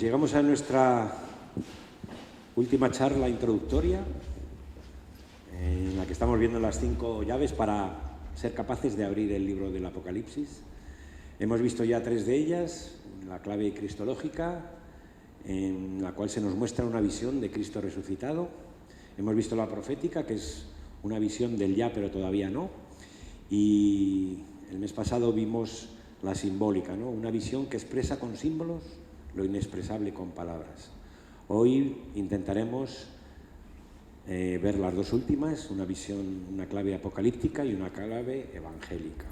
Llegamos a nuestra última charla introductoria, en la que estamos viendo las 5 llaves para ser capaces de abrir el libro del Apocalipsis. Hemos visto ya 3 de ellas, la clave cristológica, en la cual se nos muestra una visión de Cristo resucitado. Hemos visto la profética, que es una visión del ya pero todavía no. Y el mes pasado vimos la simbólica, ¿no? Una visión que expresa con símbolos lo inexpresable con palabras. Hoy intentaremos ver las 2 últimas, una visión, una clave apocalíptica y una clave evangélica.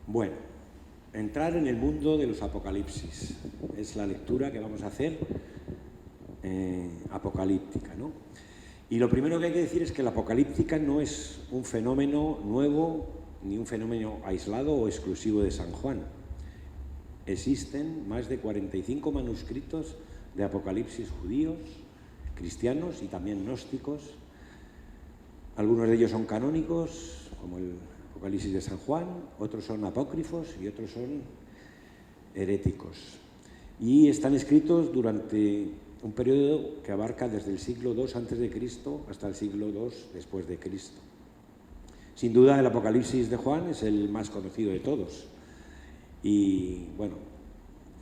Bueno, entrar en el mundo de los apocalipsis es la lectura que vamos a hacer apocalíptica, ¿no? Y lo primero que hay que decir es que la apocalíptica no es un fenómeno nuevo ni un fenómeno aislado o exclusivo de San Juan. Existen más de 45 manuscritos de apocalipsis judíos, cristianos y también gnósticos. Algunos de ellos son canónicos, como el Apocalipsis de San Juan, otros son apócrifos y otros son heréticos. Y están escritos durante un periodo que abarca desde el siglo II a.C. hasta el siglo II después de Cristo. Sin duda, el Apocalipsis de Juan es el más conocido de todos. Y bueno,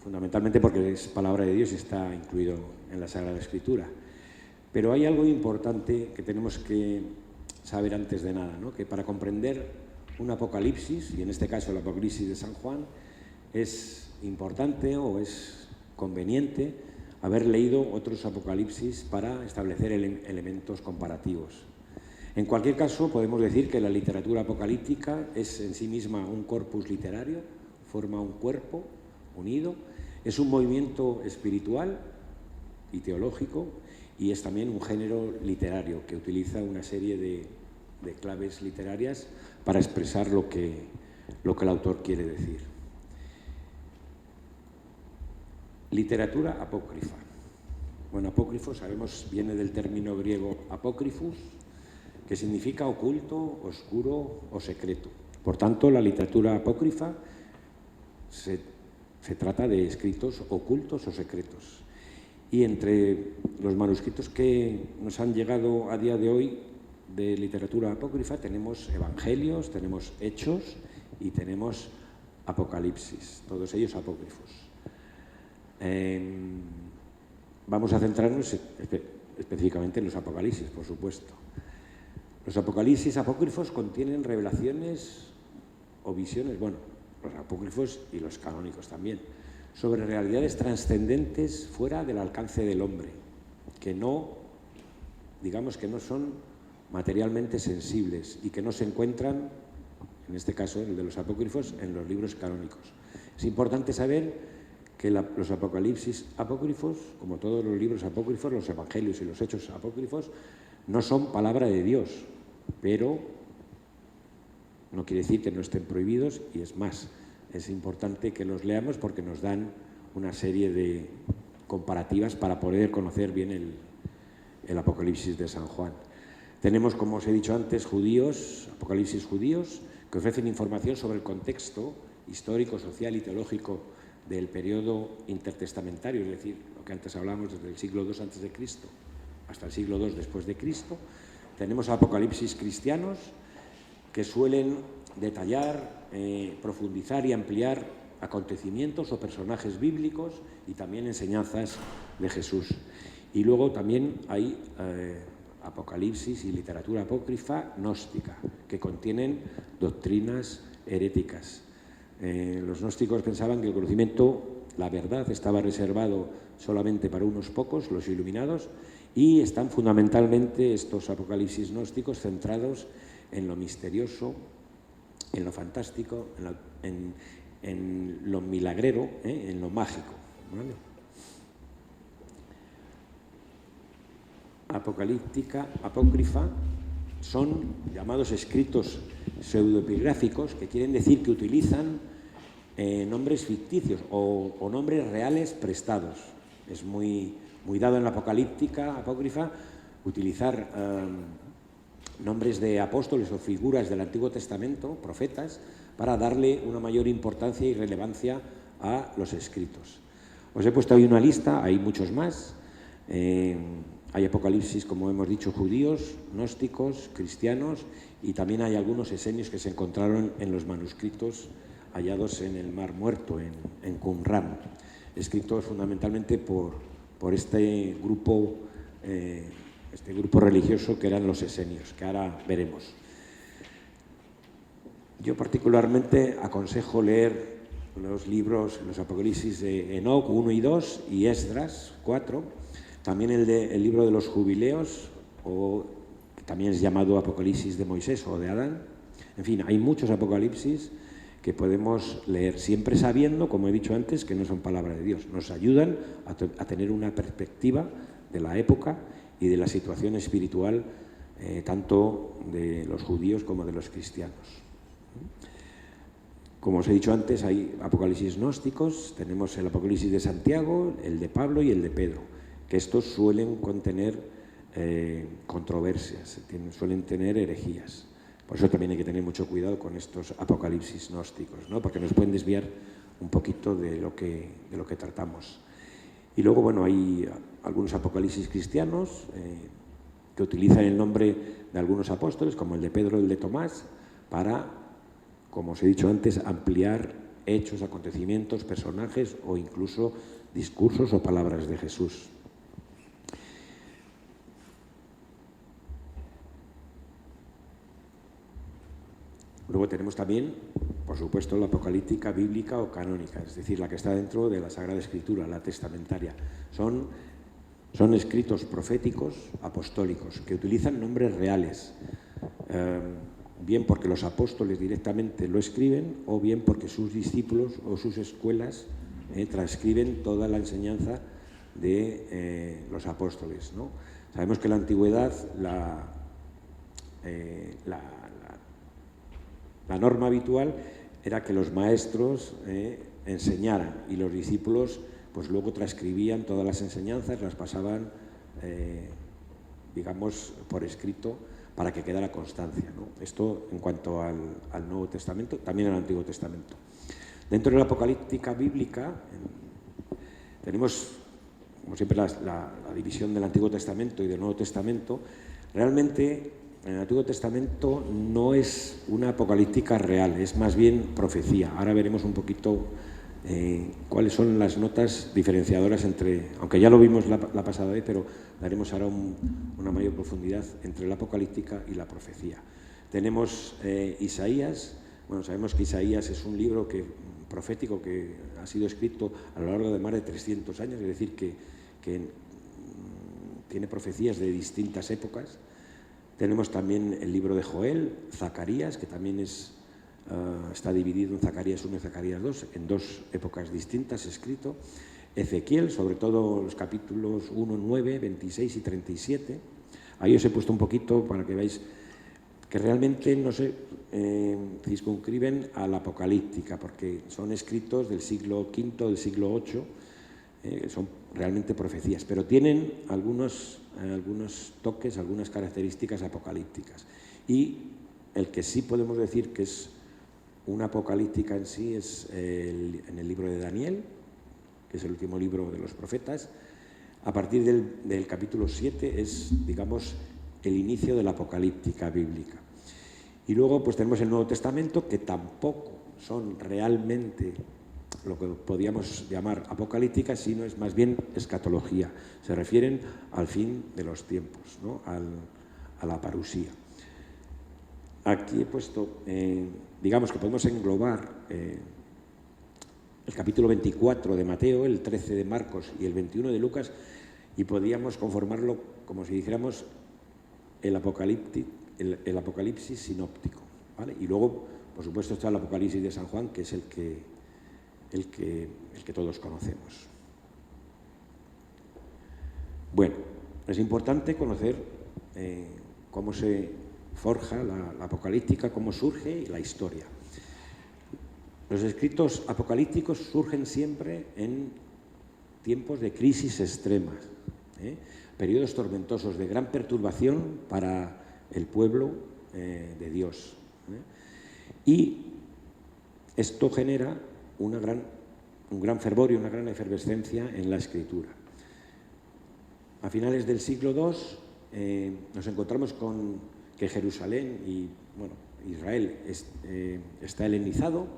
fundamentalmente porque es palabra de Dios y está incluido en la Sagrada Escritura. Pero hay algo importante que tenemos que saber antes de nada, ¿no? Que para comprender un apocalipsis, y en este caso el Apocalipsis de San Juan, es importante o es conveniente haber leído otros apocalipsis para establecer elementos comparativos. En cualquier caso, podemos decir que la literatura apocalíptica es en sí misma un corpus literario, forma un cuerpo unido, es un movimiento espiritual y teológico y es también un género literario que utiliza una serie de claves literarias para expresar lo que el autor quiere decir. Literatura apócrifa. Bueno, apócrifo, sabemos, viene del término griego apócrifos, que significa oculto, oscuro o secreto. Por tanto, la literatura apócrifa se trata de escritos ocultos o secretos. Y entre los manuscritos que nos han llegado a día de hoy de literatura apócrifa tenemos evangelios, tenemos hechos y tenemos apocalipsis, todos ellos apócrifos. Vamos a centrarnos específicamente en los apocalipsis, por supuesto. Los apocalipsis apócrifos contienen revelaciones o visiones, bueno, los apócrifos y los canónicos también, sobre realidades trascendentes fuera del alcance del hombre, que no, digamos que no son materialmente sensibles y que no se encuentran, en este caso el de los apócrifos, en los libros canónicos. Es importante saber que los apocalipsis apócrifos, como todos los libros apócrifos, los evangelios y los hechos apócrifos, no son palabra de Dios, pero no quiere decir que no estén prohibidos, y es más, es importante que los leamos porque nos dan una serie de comparativas para poder conocer bien el Apocalipsis de San Juan. Tenemos, como os he dicho antes, judíos, apocalipsis judíos, que ofrecen información sobre el contexto histórico, social y teológico del periodo intertestamentario, es decir, lo que antes hablábamos desde el siglo II a.C. hasta el siglo II después de Cristo. Tenemos apocalipsis cristianos, que suelen detallar, profundizar y ampliar acontecimientos o personajes bíblicos y también enseñanzas de Jesús. Y luego también hay apocalipsis y literatura apócrifa gnóstica, que contienen doctrinas heréticas. Los gnósticos pensaban que el conocimiento, la verdad, estaba reservado solamente para unos pocos, los iluminados, y están fundamentalmente estos apocalipsis gnósticos centrados en lo misterioso, en lo fantástico, en lo milagrero, en lo mágico, ¿vale? Apocalíptica, apócrifa, son llamados escritos pseudoepigráficos, que quieren decir que utilizan nombres ficticios o nombres reales prestados. Es muy dado en la apocalíptica, apócrifa, utilizar nombres de apóstoles o figuras del Antiguo Testamento, profetas, para darle una mayor importancia y relevancia a los escritos. Os he puesto ahí una lista, hay muchos más. Hay apocalipsis, como hemos dicho, judíos, gnósticos, cristianos, y también hay algunos esenios que se encontraron en los manuscritos hallados en el Mar Muerto, en Qumran, escritos fundamentalmente por este grupo religioso que eran los esenios, que ahora veremos. Yo particularmente aconsejo leer los libros, los apocalipsis de Enoc 1 y 2 y Esdras 4, también el libro de los jubileos, o que también es llamado Apocalipsis de Moisés o de Adán. En fin, hay muchos apocalipsis que podemos leer, siempre sabiendo, como he dicho antes, que no son palabra de Dios. Nos ayudan a tener una perspectiva de la época y de la situación espiritual, tanto de los judíos como de los cristianos. Como os he dicho antes, hay apocalipsis gnósticos, tenemos el Apocalipsis de Santiago, el de Pablo y el de Pedro, que estos suelen contener controversias, suelen tener herejías. Por eso también hay que tener mucho cuidado con estos apocalipsis gnósticos, ¿no? Porque nos pueden desviar un poquito de lo que tratamos. Y luego, bueno, hay algunos apocalipsis cristianos que utilizan el nombre de algunos apóstoles, como el de Pedro y el de Tomás, para, como os he dicho antes, ampliar hechos, acontecimientos, personajes o incluso discursos o palabras de Jesús. Luego tenemos también, por supuesto, la apocalíptica bíblica o canónica, es decir, la que está dentro de la Sagrada Escritura, la testamentaria. Son escritos proféticos, apostólicos, que utilizan nombres reales, bien porque los apóstoles directamente lo escriben o bien porque sus discípulos o sus escuelas transcriben toda la enseñanza de los apóstoles, ¿no? Sabemos que en la antigüedad la norma habitual era que los maestros enseñaran y los discípulos pues luego transcribían todas las enseñanzas, las pasaban, digamos, por escrito para que quedara constancia, ¿no? Esto en cuanto al Nuevo Testamento, también al Antiguo Testamento. Dentro de la apocalíptica bíblica tenemos, como siempre, la división del Antiguo Testamento y del Nuevo Testamento. Realmente en el Antiguo Testamento no es una apocalíptica real, es más bien profecía. Ahora veremos un poquito cuáles son las notas diferenciadoras entre, aunque ya lo vimos la pasada vez, pero daremos ahora una mayor profundidad entre la apocalíptica y la profecía. Tenemos Isaías. Bueno, sabemos que Isaías es un libro profético que ha sido escrito a lo largo de más de 300 años, es decir, que tiene profecías de distintas épocas. Tenemos también el libro de Joel, Zacarías, que también está dividido en Zacarías 1 y Zacarías 2, en dos épocas distintas escrito. Ezequiel, sobre todo los capítulos 1, 9, 26 y 37. Ahí os he puesto un poquito para que veáis que realmente no se circunscriben a la apocalíptica, porque son escritos del siglo V, del siglo VIII, son realmente profecías, pero tienen algunos toques, algunas características apocalípticas. Y el que sí podemos decir que es una apocalíptica en sí es en el libro de Daniel, que es el último libro de los profetas. A partir del capítulo 7 es, digamos, el inicio de la apocalíptica bíblica. Y luego pues tenemos el Nuevo Testamento, que tampoco son realmente lo que podríamos llamar apocalíptica, sino es más bien escatología. Se refieren al fin de los tiempos, ¿no? A la parusía. Aquí he puesto, digamos que podemos englobar el capítulo 24 de Mateo, el 13 de Marcos y el 21 de Lucas, y podríamos conformarlo como si dijéramos el apocalipsis sinóptico, ¿vale? Y luego, por supuesto, está el Apocalipsis de San Juan, que es el que todos conocemos. Bueno, es importante conocer cómo se forja la apocalíptica, cómo surge y la historia. Los escritos apocalípticos surgen siempre en tiempos de crisis extremas, periodos tormentosos, de gran perturbación para el pueblo de Dios. Y esto genera una gran un gran fervor y una gran efervescencia en la escritura. A finales del siglo II nos encontramos con que Jerusalén y Israel está helenizado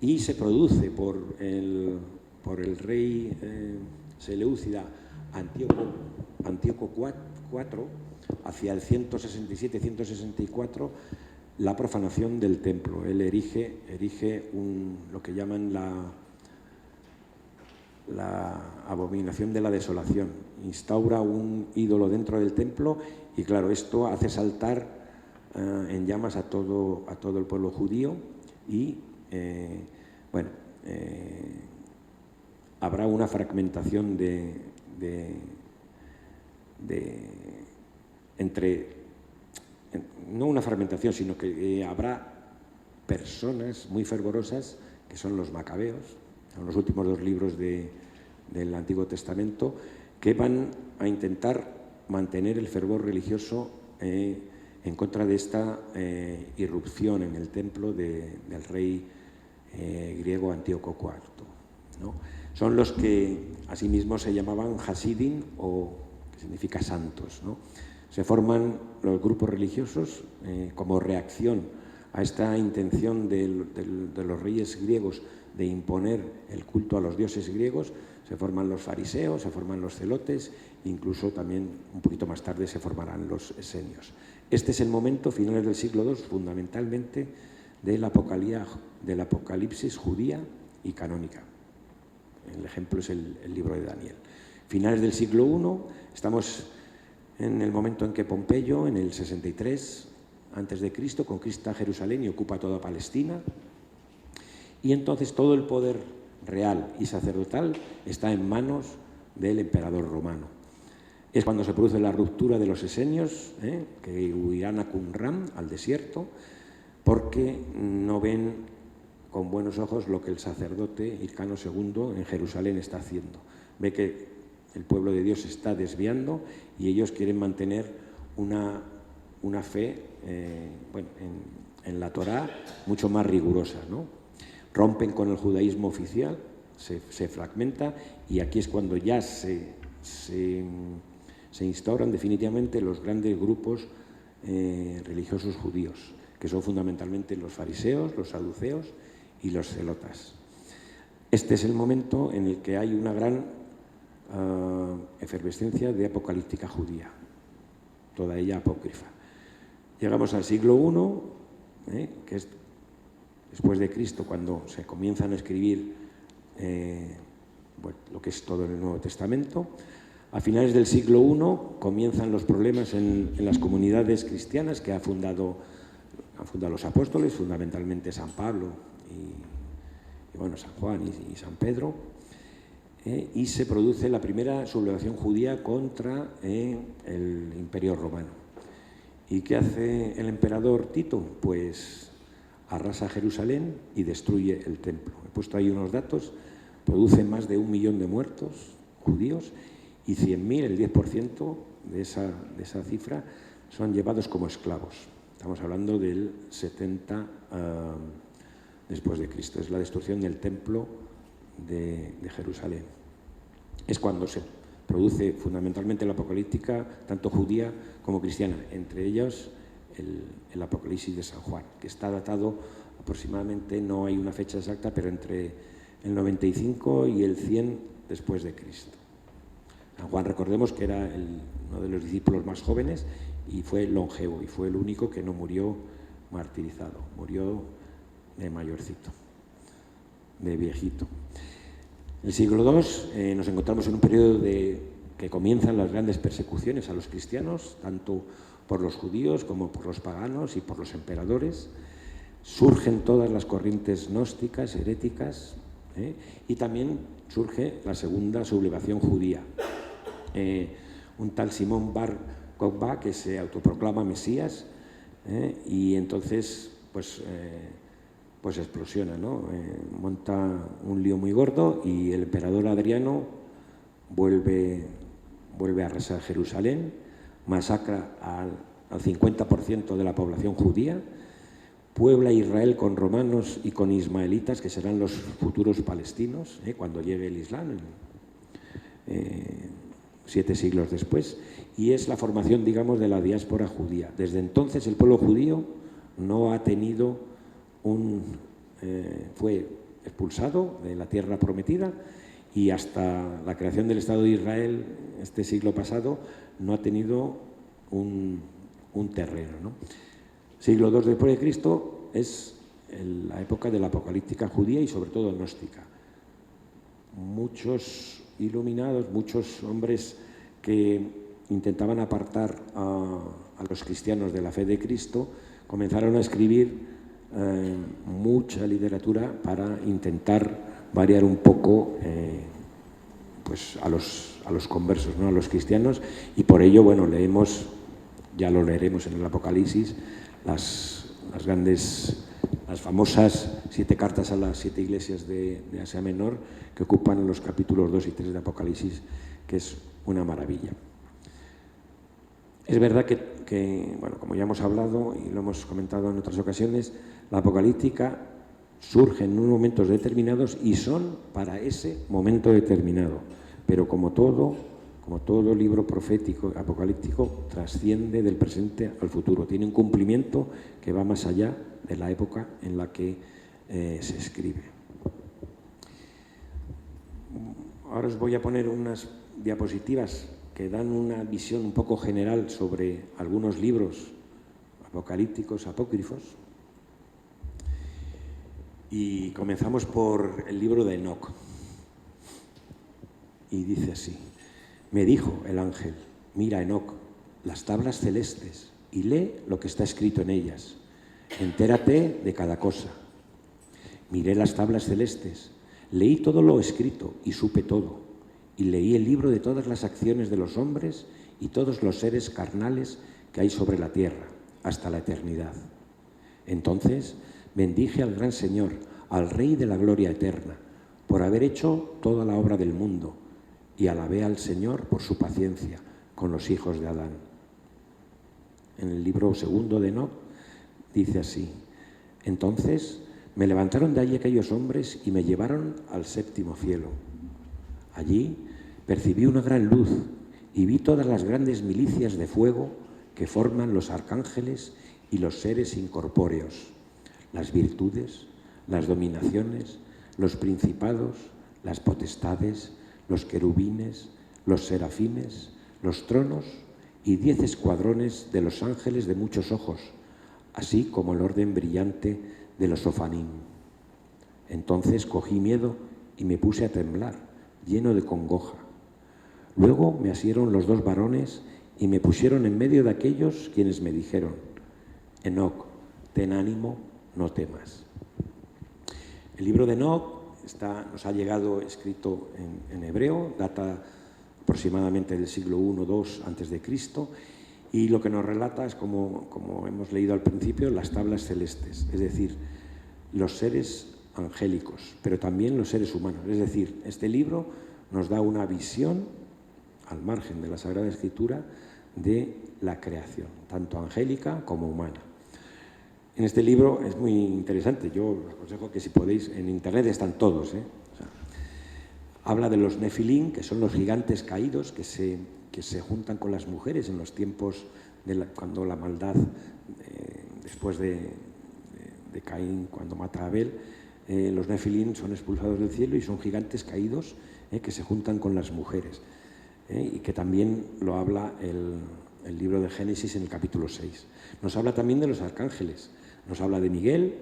y se produce por el rey seleucida Antíoco IV, hacia el 167-164, la profanación del templo. Él erige lo que llaman la abominación de la desolación. Instaura un ídolo dentro del templo y, claro, esto hace saltar en llamas a todo el pueblo judío y, habrá una fragmentación no una fragmentación, sino que habrá personas muy fervorosas, que son los macabeos, son los últimos 2 libros del Antiguo Testamento, que van a intentar mantener el fervor religioso en contra de esta irrupción en el templo del rey griego Antíoco IV, ¿no? Son los que asimismo se llamaban Hasidim, o que significa santos, ¿no? Se forman los grupos religiosos como reacción a esta intención de los reyes griegos de imponer el culto a los dioses griegos. Se forman los fariseos, se forman los celotes, incluso también un poquito más tarde se formarán los esenios. Este es el momento, finales del siglo II, fundamentalmente del apocalipsis judía y canónica. El ejemplo es el libro de Daniel. Finales del siglo I, estamos en el momento en que Pompeyo, en el 63 a.C., conquista Jerusalén y ocupa toda Palestina. Y entonces todo el poder real y sacerdotal está en manos del emperador romano. Es cuando se produce la ruptura de los esenios, que huirán a Qumran, al desierto, porque no ven con buenos ojos lo que el sacerdote Hircano II en Jerusalén está haciendo. Ve que el pueblo de Dios se está desviando y ellos quieren mantener una fe en la Torá mucho más rigurosa, ¿no? Rompen con el judaísmo oficial, se fragmenta, y aquí es cuando ya se instauran definitivamente los grandes grupos religiosos judíos, que son fundamentalmente los fariseos, los saduceos y los celotas. Este es el momento en el que hay una gran efervescencia de apocalíptica judía, toda ella apócrifa. Llegamos al siglo I, que es después de Cristo, cuando se comienzan a escribir lo que es todo el Nuevo Testamento. A finales del siglo I comienzan los problemas en las comunidades cristianas que han fundado los apóstoles, fundamentalmente San Pablo y San Juan y San Pedro, y se produce la primera sublevación judía contra el Imperio Romano. ¿Y qué hace el emperador Tito? Pues arrasa Jerusalén y destruye el templo. He puesto ahí unos datos: produce más de 1 millón de muertos judíos y 100.000, el 10% de esa cifra, son llevados como esclavos. Estamos hablando del 70 después de Cristo. Es la destrucción del templo de Jerusalén. Es cuando se produce fundamentalmente la apocalíptica, tanto judía como cristiana, entre ellos el Apocalipsis de San Juan, que está datado aproximadamente, no hay una fecha exacta, pero entre el 95 y el 100 después de Cristo. San Juan, recordemos que era uno de los discípulos más jóvenes y fue longevo, y fue el único que no murió martirizado, murió de mayorcito, de viejito. En el siglo II nos encontramos en un periodo que comienzan las grandes persecuciones a los cristianos, tanto por los judíos como por los paganos y por los emperadores. Surgen todas las corrientes gnósticas, heréticas, y también surge la segunda sublevación judía. Un tal Simón Bar Kokhba, que se autoproclama Mesías, y entonces pues explosiona, ¿no? Monta un lío muy gordo y el emperador Adriano vuelve a arrasar Jerusalén, masacra al 50% de la población judía, puebla Israel con romanos y con ismaelitas, que serán los futuros palestinos, cuando llegue el Islam, 7 siglos después, y es la formación, digamos, de la diáspora judía. Desde entonces el pueblo judío no ha tenido fue expulsado de la tierra prometida, y hasta la creación del Estado de Israel, este siglo pasado, no ha tenido un terreno, ¿no? Siglo II después de Cristo es la época de la apocalíptica judía y sobre todo gnóstica. Muchos iluminados, muchos hombres que intentaban apartar a los cristianos de la fe de Cristo, comenzaron a escribir mucha literatura para intentar variar un poco pues a los conversos, ¿no? A los cristianos, y por ello, bueno, leemos, ya lo leeremos en el Apocalipsis, las famosas 7 cartas a las 7 iglesias de Asia Menor, que ocupan los capítulos 2 y 3 de Apocalipsis, que es una maravilla. Es verdad que, bueno, como ya hemos hablado y lo hemos comentado en otras ocasiones, la apocalíptica surge en unos momentos determinados y son para ese momento determinado, pero como todo libro profético, apocalíptico, trasciende del presente al futuro, tiene un cumplimiento que va más allá de la época en la que se escribe. Ahora os voy a poner unas diapositivas que dan una visión un poco general sobre algunos libros apocalípticos, apócrifos. Y comenzamos por el libro de Enoc. Y dice así: me dijo el ángel, mira, Enoc, las tablas celestes y lee lo que está escrito en ellas. Entérate de cada cosa. Miré las tablas celestes, leí todo lo escrito y supe todo. Y leí el libro de todas las acciones de los hombres y todos los seres carnales que hay sobre la tierra, hasta la eternidad. Entonces bendije al gran Señor, al Rey de la gloria eterna, por haber hecho toda la obra del mundo, y alabé al Señor por su paciencia con los hijos de Adán. En el libro segundo de Enoc dice así: entonces me levantaron de allí aquellos hombres y me llevaron al séptimo cielo. Allí percibí una gran luz y vi todas las grandes milicias de fuego que forman los arcángeles y los seres incorpóreos, las virtudes, las dominaciones, los principados, las potestades, los querubines, los serafines, los tronos y 10 escuadrones de los ángeles de muchos ojos, así como el orden brillante de los sofanim. Entonces cogí miedo y me puse a temblar, lleno de congoja. Luego me asieron los 2 varones y me pusieron en medio de aquellos quienes me dijeron: Enoc, ten ánimo, no temas. El libro de Enoc nos ha llegado escrito en hebreo, data aproximadamente del siglo I o II antes de Cristo, y lo que nos relata es, como hemos leído al principio, las tablas celestes, es decir, los seres angélicos, pero también los seres humanos. Es decir, este libro nos da una visión, al margen de la Sagrada Escritura, de la creación, tanto angélica como humana. En este libro es muy interesante, yo os aconsejo que si podéis, en internet están todos, O sea, habla de los Nefilim, que son los gigantes caídos que se juntan con las mujeres en los tiempos cuando la maldad, después de Caín, cuando mata a Abel, los Nefilim son expulsados del cielo y son gigantes caídos que se juntan con las mujeres. Y que también lo habla el libro de Génesis en el capítulo 6. Nos habla también de los arcángeles, nos habla de Miguel,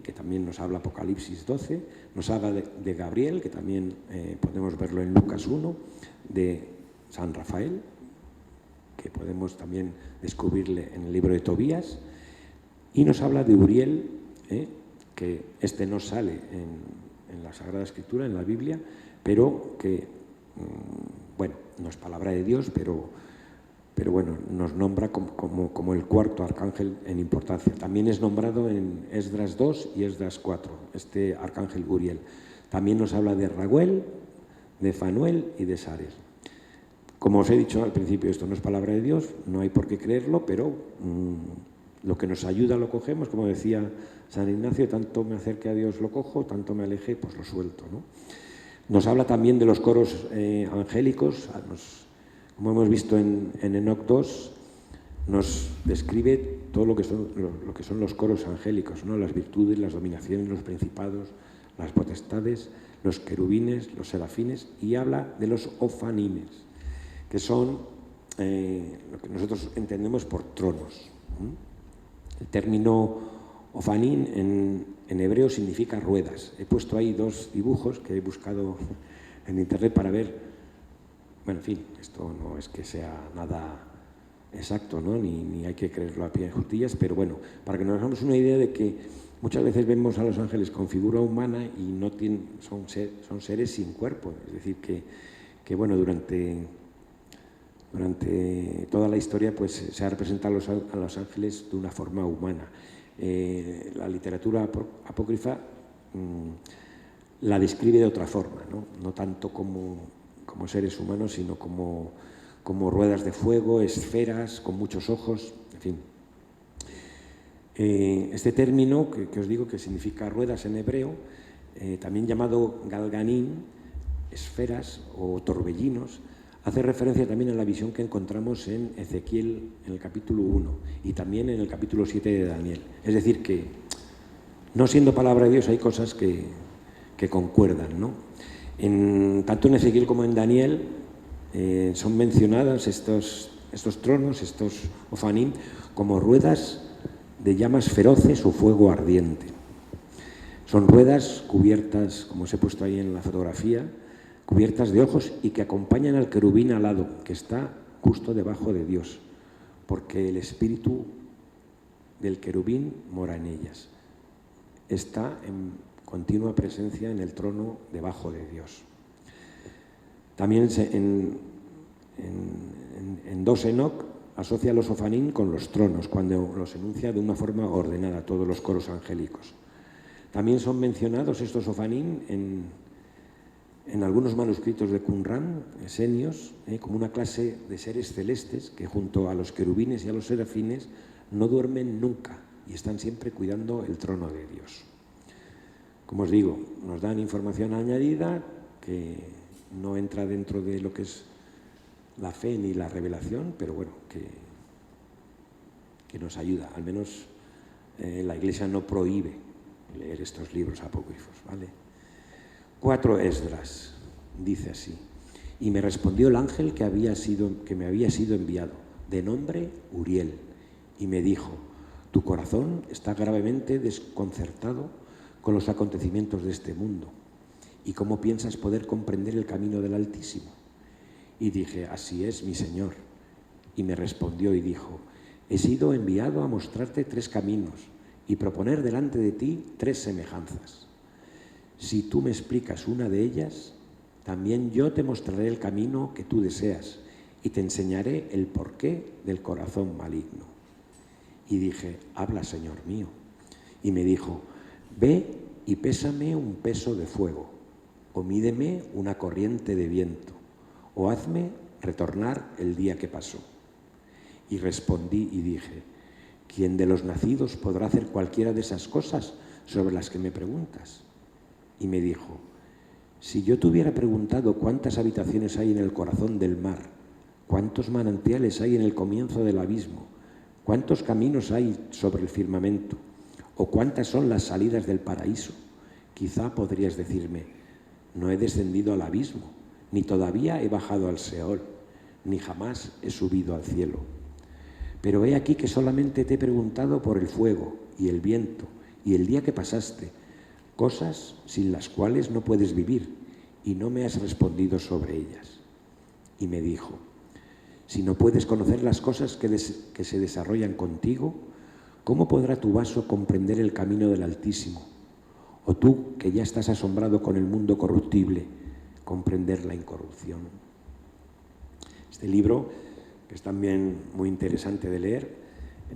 que también nos habla Apocalipsis 12, nos habla de Gabriel, que también podemos verlo en Lucas 1, de San Rafael, que podemos también descubrirle en el libro de Tobías, y nos habla de Uriel, que este no sale en la Sagrada Escritura, en la Biblia, pero que, bueno, no es palabra de Dios, pero bueno, nos nombra como el 4.º arcángel en importancia. También es nombrado en Esdras 2 y Esdras 4, este arcángel Uriel. También nos habla de Raguel, de Fanuel y de Sares. Como os he dicho al principio, esto no es palabra de Dios, no hay por qué creerlo, pero Lo que nos ayuda lo cogemos, como decía San Ignacio, tanto me acerque a Dios lo cojo, tanto me aleje, pues lo suelto, ¿no? Nos habla también de los coros angélicos, como hemos visto en Enoc 2, nos describe todo lo que son los coros angélicos, ¿no? Las virtudes, las dominaciones, los principados, las potestades, los querubines, los serafines, y habla de los ofanimes, que son lo que nosotros entendemos por tronos. El término ofanín en hebreo significa ruedas. He puesto ahí 2 dibujos que he buscado en internet para ver. Bueno, en fin, esto no es que sea nada exacto, ¿no? Ni hay que creerlo a pie de juntillas, pero bueno, para que nos hagamos una idea de que muchas veces vemos a los ángeles con figura humana y no son seres sin cuerpo. Es decir, que bueno, durante toda la historia pues se ha representado a los ángeles de una forma humana. La literatura apócrifa la describe de otra forma, no tanto como seres humanos, sino como ruedas de fuego, esferas, con muchos ojos, en fin. Este término, que os digo que significa ruedas en hebreo, también llamado galganín, esferas o torbellinos, hace referencia también a la visión que encontramos en Ezequiel en el capítulo 1 y también en el capítulo 7 de Daniel. Es decir, que no siendo palabra de Dios hay cosas que concuerdan, ¿no? Tanto en Ezequiel como en Daniel son mencionadas estos tronos, estos ofanim, como ruedas de llamas feroces o fuego ardiente. Son ruedas cubiertas, como os he puesto ahí en la fotografía, cubiertas de ojos y que acompañan al querubín alado, que está justo debajo de Dios, porque el espíritu del querubín mora en ellas. Está en continua presencia en el trono debajo de Dios. También en 2 Enoc asocia a los ofanín con los tronos, cuando los enuncia de una forma ordenada, todos los coros angélicos. También son mencionados estos ofanín en algunos manuscritos de Qumran, esenios, como una clase de seres celestes que junto a los querubines y a los serafines no duermen nunca y están siempre cuidando el trono de Dios. Como os digo, nos dan información añadida que no entra dentro de lo que es la fe ni la revelación, pero bueno, que nos ayuda. Al menos la Iglesia no prohíbe leer estos libros apócrifos, ¿vale? 4 Esdras, dice así: y me respondió el ángel que me había sido enviado, de nombre Uriel, y me dijo: tu corazón está gravemente desconcertado con los acontecimientos de este mundo, ¿y cómo piensas poder comprender el camino del Altísimo? Y dije: así es, mi Señor. Y me respondió y dijo: he sido enviado a mostrarte 3 caminos y proponer delante de ti 3 semejanzas. Si tú me explicas una de ellas, también yo te mostraré el camino que tú deseas y te enseñaré el porqué del corazón maligno. Y dije: habla, Señor mío. Y me dijo: ve y pésame un peso de fuego, o mídeme una corriente de viento, o hazme retornar el día que pasó. Y respondí y dije: ¿quién de los nacidos podrá hacer cualquiera de esas cosas sobre las que me preguntas? Y me dijo: si yo te hubiera preguntado cuántas habitaciones hay en el corazón del mar, cuántos manantiales hay en el comienzo del abismo, cuántos caminos hay sobre el firmamento, o cuántas son las salidas del paraíso, quizá podrías decirme: no he descendido al abismo, ni todavía he bajado al Seol, ni jamás he subido al cielo. Pero he aquí que solamente te he preguntado por el fuego y el viento y el día que pasaste, cosas sin las cuales no puedes vivir, y no me has respondido sobre ellas. Y me dijo: si no puedes conocer las cosas que se desarrollan contigo, ¿cómo podrá tu vaso comprender el camino del Altísimo? O tú, que ya estás asombrado con el mundo corruptible, comprender la incorrupción. Este libro, que es también muy interesante de leer,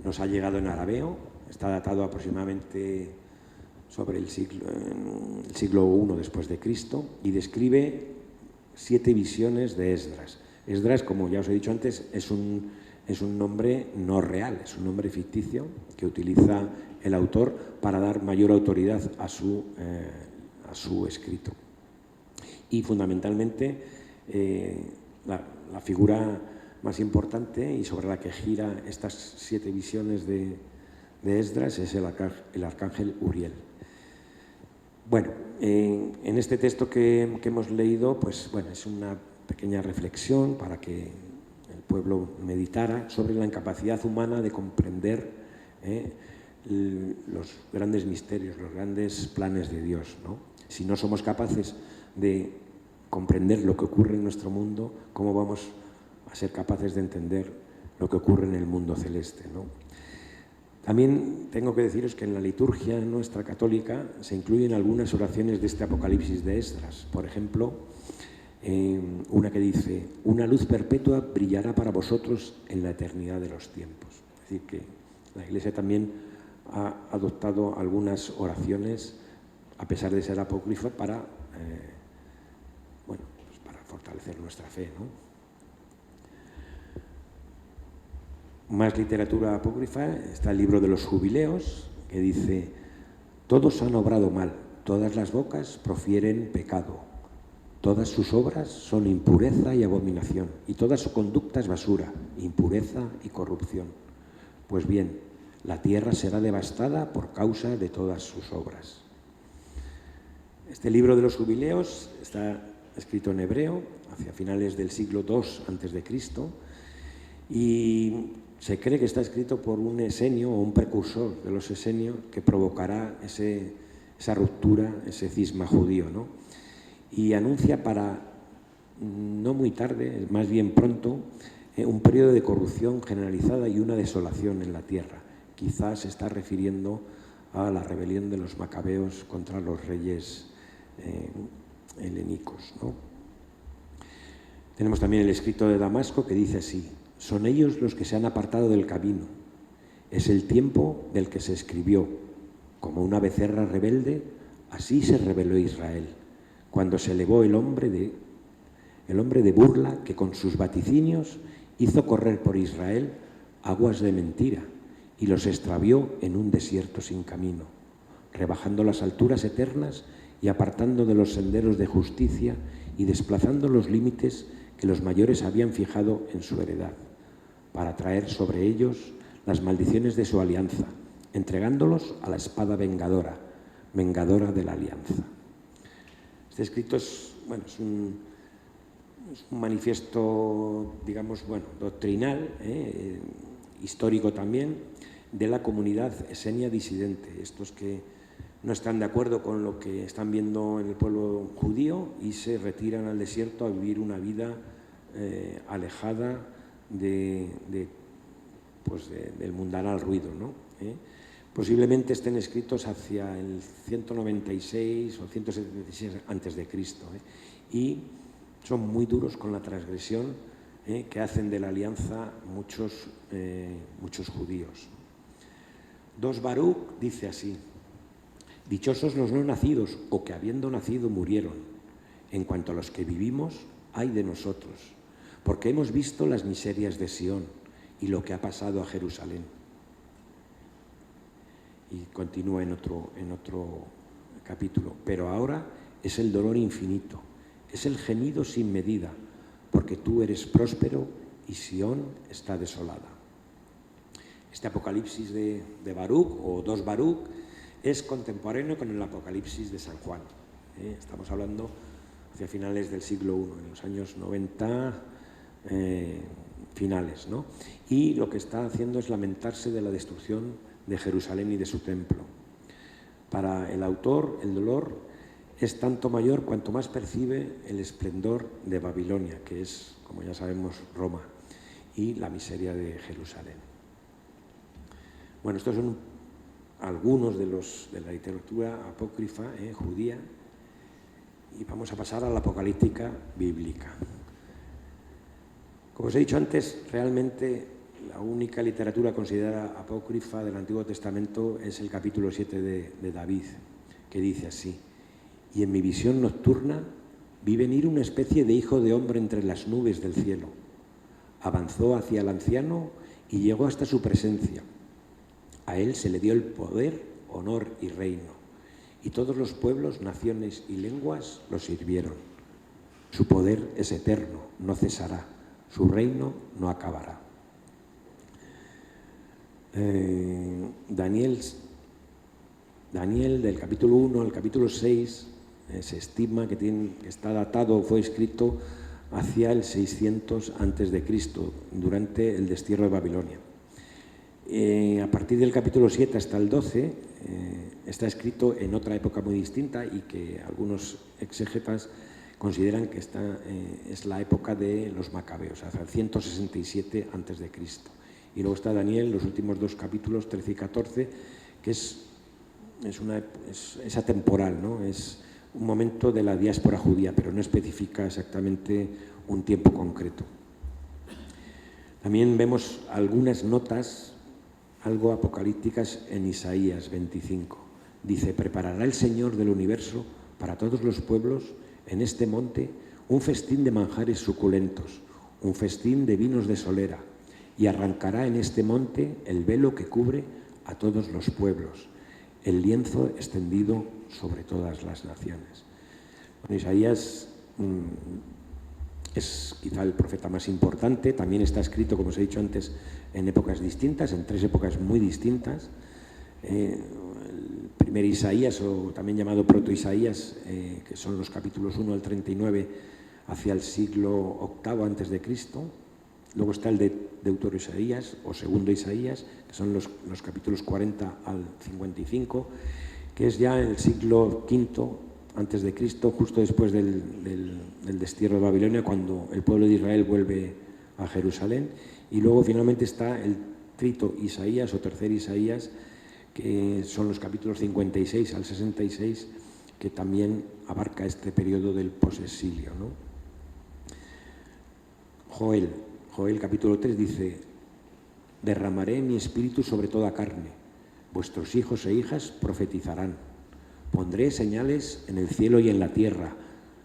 nos ha llegado en arameo, está datado aproximadamente sobre el siglo I después de Cristo, y describe 7 visiones de Esdras. Esdras, como ya os he dicho antes, es un es un nombre no real, es un nombre ficticio que utiliza el autor para dar mayor autoridad a su escrito. Y fundamentalmente la figura más importante y sobre la que gira estas 7 visiones de Esdras es el arcángel Uriel. Bueno, en este texto que hemos leído, pues bueno, es una pequeña reflexión para que el pueblo meditara sobre la incapacidad humana de comprender los grandes misterios, los grandes planes de Dios, ¿no? Si no somos capaces de comprender lo que ocurre en nuestro mundo, ¿cómo vamos a ser capaces de entender lo que ocurre en el mundo celeste, ¿no? También tengo que deciros que en la liturgia nuestra católica se incluyen algunas oraciones de este Apocalipsis de Esdras. Por ejemplo, una que dice: una luz perpetua brillará para vosotros en la eternidad de los tiempos. Es decir, que la Iglesia también ha adoptado algunas oraciones, a pesar de ser apócrifa, para fortalecer nuestra fe, ¿no? Más literatura apócrifa, está el libro de los Jubileos, que dice: todos han obrado mal, todas las bocas profieren pecado, todas sus obras son impureza y abominación, y toda su conducta es basura, impureza y corrupción. Pues bien, la tierra será devastada por causa de todas sus obras. Este libro de los Jubileos está escrito en hebreo, hacia finales del siglo II a.C., y se cree que está escrito por un esenio o un precursor de los esenios que provocará esa ruptura, ese cisma judío, ¿no? Y anuncia para no muy tarde, más bien pronto, un periodo de corrupción generalizada y una desolación en la tierra. Quizás se está refiriendo a la rebelión de los macabeos contra los reyes helenicos, ¿no? Tenemos también el escrito de Damasco que dice así: son ellos los que se han apartado del camino. Es el tiempo del que se escribió. Como una becerra rebelde, así se rebeló Israel, cuando se elevó el hombre de burla que con sus vaticinios hizo correr por Israel aguas de mentira y los extravió en un desierto sin camino, rebajando las alturas eternas y apartando de los senderos de justicia y desplazando los límites que los mayores habían fijado en su heredad, para traer sobre ellos las maldiciones de su alianza, entregándolos a la espada vengadora de la alianza. Este escrito es un manifiesto, digamos, doctrinal, histórico también, de la comunidad esenia disidente, estos que no están de acuerdo con lo que están viendo en el pueblo judío y se retiran al desierto a vivir una vida alejada del mundanal ruido, ¿no? Posiblemente estén escritos hacia el 196 o 176 a.C. Y son muy duros con la transgresión que hacen de la alianza muchos judíos. 2 Baruch dice así: dichosos los no nacidos o que habiendo nacido murieron. En cuanto a los que vivimos, ay de nosotros, porque hemos visto las miserias de Sión y lo que ha pasado a Jerusalén. Y continúa en otro capítulo: pero ahora es el dolor infinito, es el gemido sin medida, porque tú eres próspero y Sión está desolada. Este Apocalipsis de Baruch, o 2 Baruch, es contemporáneo con el Apocalipsis de San Juan. Estamos hablando hacia finales del siglo I, en los años 90 finales, ¿no? Y lo que está haciendo es lamentarse de la destrucción de Jerusalén y de su templo. Para el autor, el dolor es tanto mayor cuanto más percibe el esplendor de Babilonia, que es, como ya sabemos, Roma, y la miseria de Jerusalén. Bueno, estos son algunos de la literatura apócrifa judía, y vamos a pasar a la apocalíptica bíblica. Como os he dicho antes, realmente la única literatura considerada apócrifa del Antiguo Testamento es el capítulo 7 de David, que dice así: y en mi visión nocturna vi venir una especie de hijo de hombre entre las nubes del cielo. avanzó hacia el anciano y llegó hasta su presencia. A él se le dio el poder, honor y reino, y todos los pueblos, naciones y lenguas lo sirvieron. Su poder es eterno, no cesará, su reino no acabará. Daniel, del capítulo 1 al capítulo 6, se estima que está datado, fue escrito hacia el 600 a.C., durante el destierro de Babilonia. A partir del capítulo 7 hasta el 12 está escrito en otra época muy distinta y que algunos exégetas consideran que esta es la época de los macabeos, hasta el 167 a.C. Y luego está Daniel, los últimos dos capítulos, 13 y 14, que es atemporal, ¿no? Es un momento de la diáspora judía, pero no especifica exactamente un tiempo concreto. También vemos algunas notas algo apocalípticas en Isaías 25. Dice: preparará el Señor del universo para todos los pueblos en este monte un festín de manjares suculentos, un festín de vinos de solera, y arrancará en este monte el velo que cubre a todos los pueblos, el lienzo extendido sobre todas las naciones. Bueno, Isaías es quizá el profeta más importante, también está escrito, como os he dicho antes, en épocas distintas, en tres épocas muy distintas. El primer Isaías, o también llamado proto-Isaías, que son los capítulos 1 al 39, hacia el siglo VIII a.C. Luego está el de Deutero-Isaías, o segundo Isaías, que son los capítulos 40 al 55, que es ya en el siglo V antes de Cristo, justo después del destierro de Babilonia, cuando el pueblo de Israel vuelve a Jerusalén. Y luego finalmente está el trito Isaías o tercer Isaías, que son los capítulos 56 al 66, que también abarca este periodo del posexilio, ¿no? Joel capítulo 3 dice: derramaré mi espíritu sobre toda carne, vuestros hijos e hijas profetizarán, pondré señales en el cielo y en la tierra,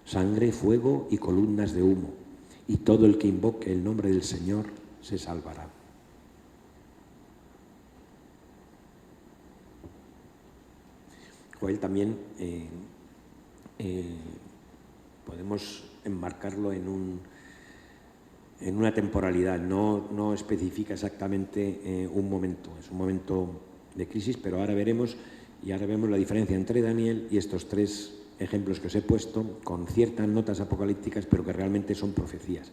sangre, fuego y columnas de humo, y todo el que invoque el nombre del Señor se salvará. Joel también podemos enmarcarlo en una temporalidad, no especifica exactamente un momento, es un momento de crisis, pero ahora vemos la diferencia entre Daniel y estos tres ejemplos que os he puesto, con ciertas notas apocalípticas, pero que realmente son profecías.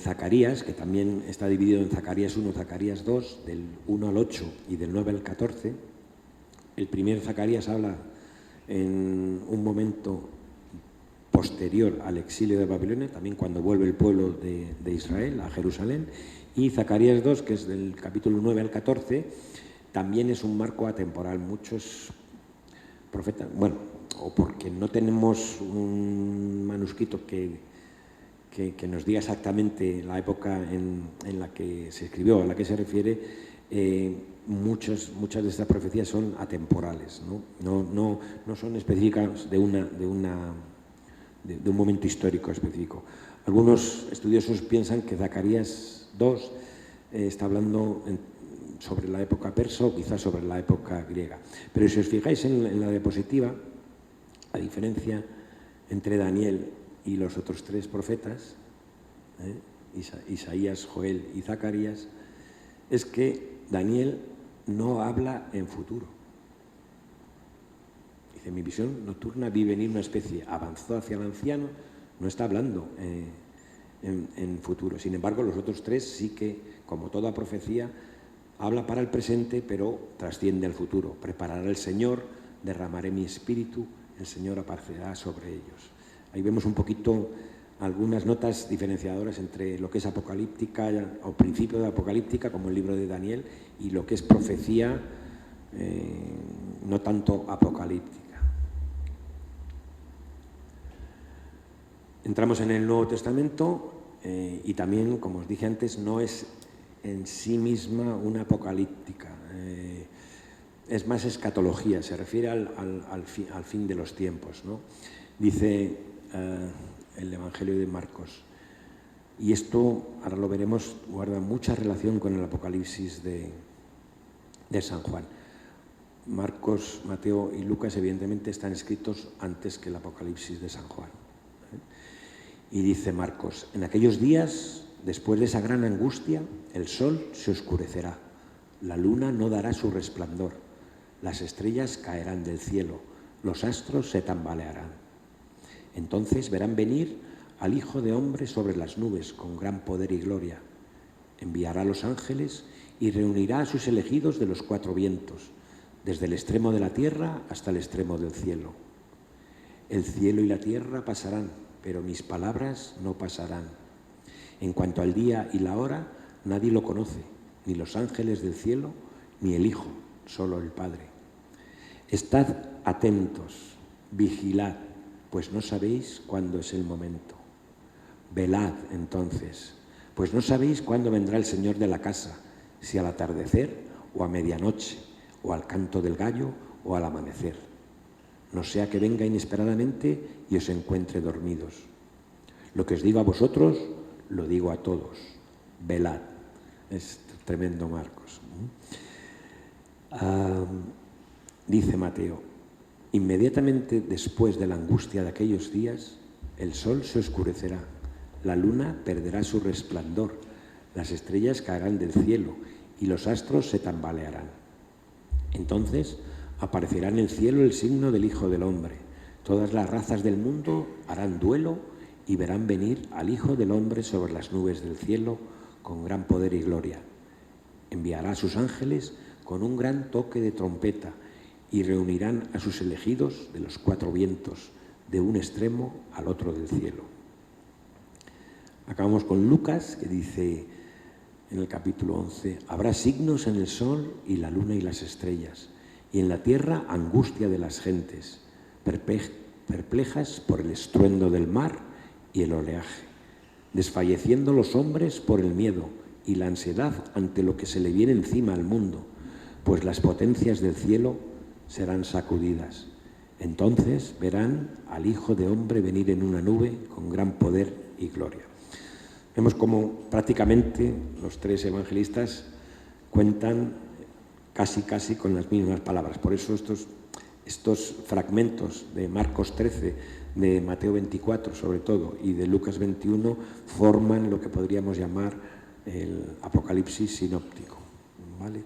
Zacarías, que también está dividido en Zacarías 1, Zacarías 2, del 1 al 8 y del 9 al 14. El primer Zacarías habla en un momento posterior al exilio de Babilonia, también cuando vuelve el pueblo de Israel a Jerusalén, y Zacarías 2, que es del capítulo 9 al 14, también es un marco atemporal. Muchos profetas, bueno, o porque no tenemos un manuscrito que nos diga exactamente la época en la que se escribió, a la que se refiere, muchas de estas profecías son atemporales, no son específicas de un momento histórico específico. Algunos estudiosos piensan que Zacarías 2 está hablando sobre la época persa o quizás sobre la época griega. Pero si os fijáis en la diapositiva, la diferencia entre Daniel y los otros tres profetas, Isaías, Joel y Zacarías, es que Daniel no habla en futuro. Dice: mi visión nocturna vi venir una especie, avanzó hacia el anciano, no está hablando en futuro. Sin embargo, los otros tres sí que, como toda profecía, habla para el presente, pero trasciende al futuro. Preparará el Señor, derramaré mi espíritu, el Señor aparecerá sobre ellos. Ahí vemos un poquito algunas notas diferenciadoras entre lo que es apocalíptica o principio de apocalíptica, como el libro de Daniel, y lo que es profecía no tanto apocalíptica. Entramos en el Nuevo Testamento y también, como os dije antes, no es en sí misma una apocalíptica, es más escatología, se refiere al fin de los tiempos, ¿no? Dice el Evangelio de Marcos: Y esto, ahora lo veremos, guarda mucha relación con el Apocalipsis de San Juan. Marcos, Mateo y Lucas evidentemente están escritos antes que el Apocalipsis de San Juan. Y dice Marcos: en aquellos días, después de esa gran angustia, el sol se oscurecerá, la luna no dará su resplandor, las estrellas caerán del cielo, los astros se tambalearán. Entonces verán venir al Hijo de Hombre sobre las nubes con gran poder y gloria. Enviará a los ángeles y reunirá a sus elegidos de los cuatro vientos, desde el extremo de la tierra hasta el extremo del cielo. El cielo y la tierra pasarán, pero mis palabras no pasarán. En cuanto al día y la hora, nadie lo conoce, ni los ángeles del cielo, ni el Hijo, solo el Padre. Estad atentos, vigilad, pues no sabéis cuándo es el momento. Velad entonces, pues no sabéis cuándo vendrá el Señor de la casa, si al atardecer o a medianoche, o al canto del gallo o al amanecer. No sea que venga inesperadamente y os encuentre dormidos. Lo que os digo a vosotros, lo digo a todos. Velad. Es tremendo Marcos. Dice Mateo: inmediatamente después de la angustia de aquellos días, el sol se oscurecerá, la luna perderá su resplandor, las estrellas caerán del cielo y los astros se tambalearán. Entonces aparecerá en el cielo el signo del Hijo del Hombre. Todas las razas del mundo harán duelo y verán venir al Hijo del Hombre sobre las nubes del cielo con gran poder y gloria. Enviará a sus ángeles con un gran toque de trompeta y reunirán a sus elegidos de los cuatro vientos, de un extremo al otro del cielo. Acabamos con Lucas, que dice en el capítulo 11: habrá signos en el sol y la luna y las estrellas, y en la tierra angustia de las gentes, perplejas por el estruendo del mar y el oleaje, desfalleciendo los hombres por el miedo y la ansiedad ante lo que se le viene encima al mundo, pues las potencias del cielo serán sacudidas. Entonces verán al Hijo de Hombre venir en una nube con gran poder y gloria. Vemos cómo prácticamente los tres evangelistas cuentan casi con las mismas palabras. Por eso estos fragmentos de Marcos 13, de Mateo 24 sobre todo, y de Lucas 21 forman lo que podríamos llamar el Apocalipsis sinóptico, ¿vale?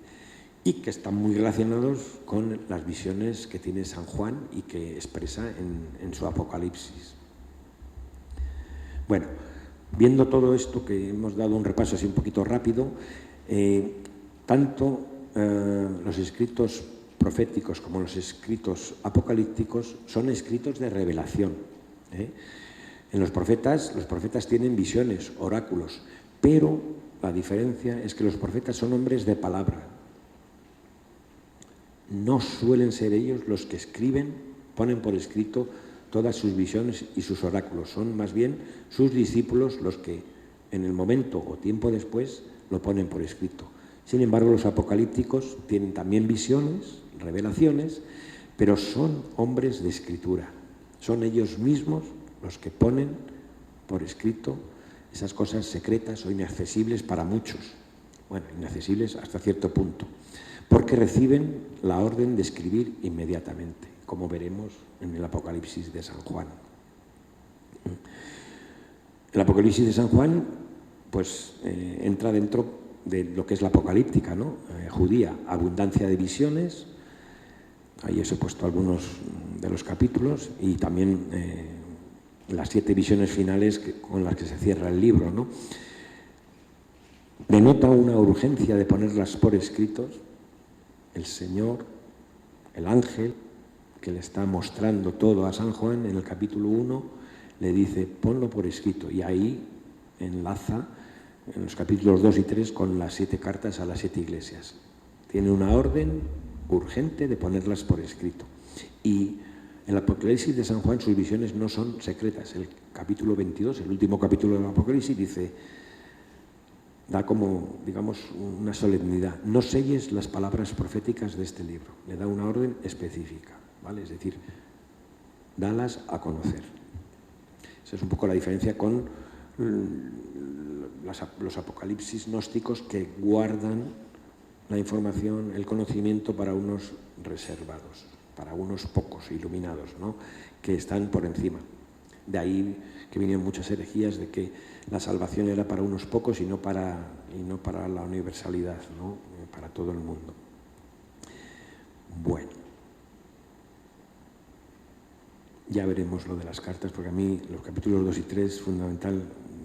Y que están muy relacionados con las visiones que tiene San Juan y que expresa en su Apocalipsis. Bueno, viendo todo esto, que hemos dado un repaso así un poquito rápido, tanto los escritos proféticos como los escritos apocalípticos son escritos de revelación. En los profetas tienen visiones, oráculos, pero la diferencia es que los profetas son hombres de palabra. No suelen ser ellos los que escriben, ponen por escrito todas sus visiones y sus oráculos. Son más bien sus discípulos los que en el momento o tiempo después lo ponen por escrito. Sin embargo, los apocalípticos tienen también visiones, revelaciones, pero son hombres de escritura. Son ellos mismos los que ponen por escrito esas cosas secretas o inaccesibles para muchos. Bueno, inaccesibles hasta cierto punto, porque reciben la orden de escribir inmediatamente, como veremos en el Apocalipsis de San Juan. El Apocalipsis de San Juan pues entra dentro de lo que es la apocalíptica, ¿no? Judía, abundancia de visiones. Ahí os he puesto algunos de los capítulos y también las 7 visiones finales con las que se cierra el libro, ¿no? Denota una urgencia de ponerlas por escritos. El Señor, el ángel que le está mostrando todo a San Juan en el capítulo 1, le dice: ponlo por escrito, y ahí enlaza en los capítulos 2 y 3 con las 7 cartas a las 7 iglesias. Tiene una orden urgente de ponerlas por escrito. Y en el Apocalipsis de San Juan sus visiones no son secretas. El capítulo 22, el último capítulo del Apocalipsis, dice, da como, digamos, una solemnidad: no selles las palabras proféticas de este libro. Le da una orden específica, ¿vale? Es decir, dalas a conocer. Esa es un poco la diferencia con los apocalipsis gnósticos que guardan la información, el conocimiento para unos reservados, para unos pocos iluminados, ¿no?, que están por encima. De ahí que vinieron muchas herejías de que la salvación era para unos pocos y no para la universalidad, ¿no?, para todo el mundo. Bueno, ya veremos lo de las cartas, porque a mí los capítulos 2 y 3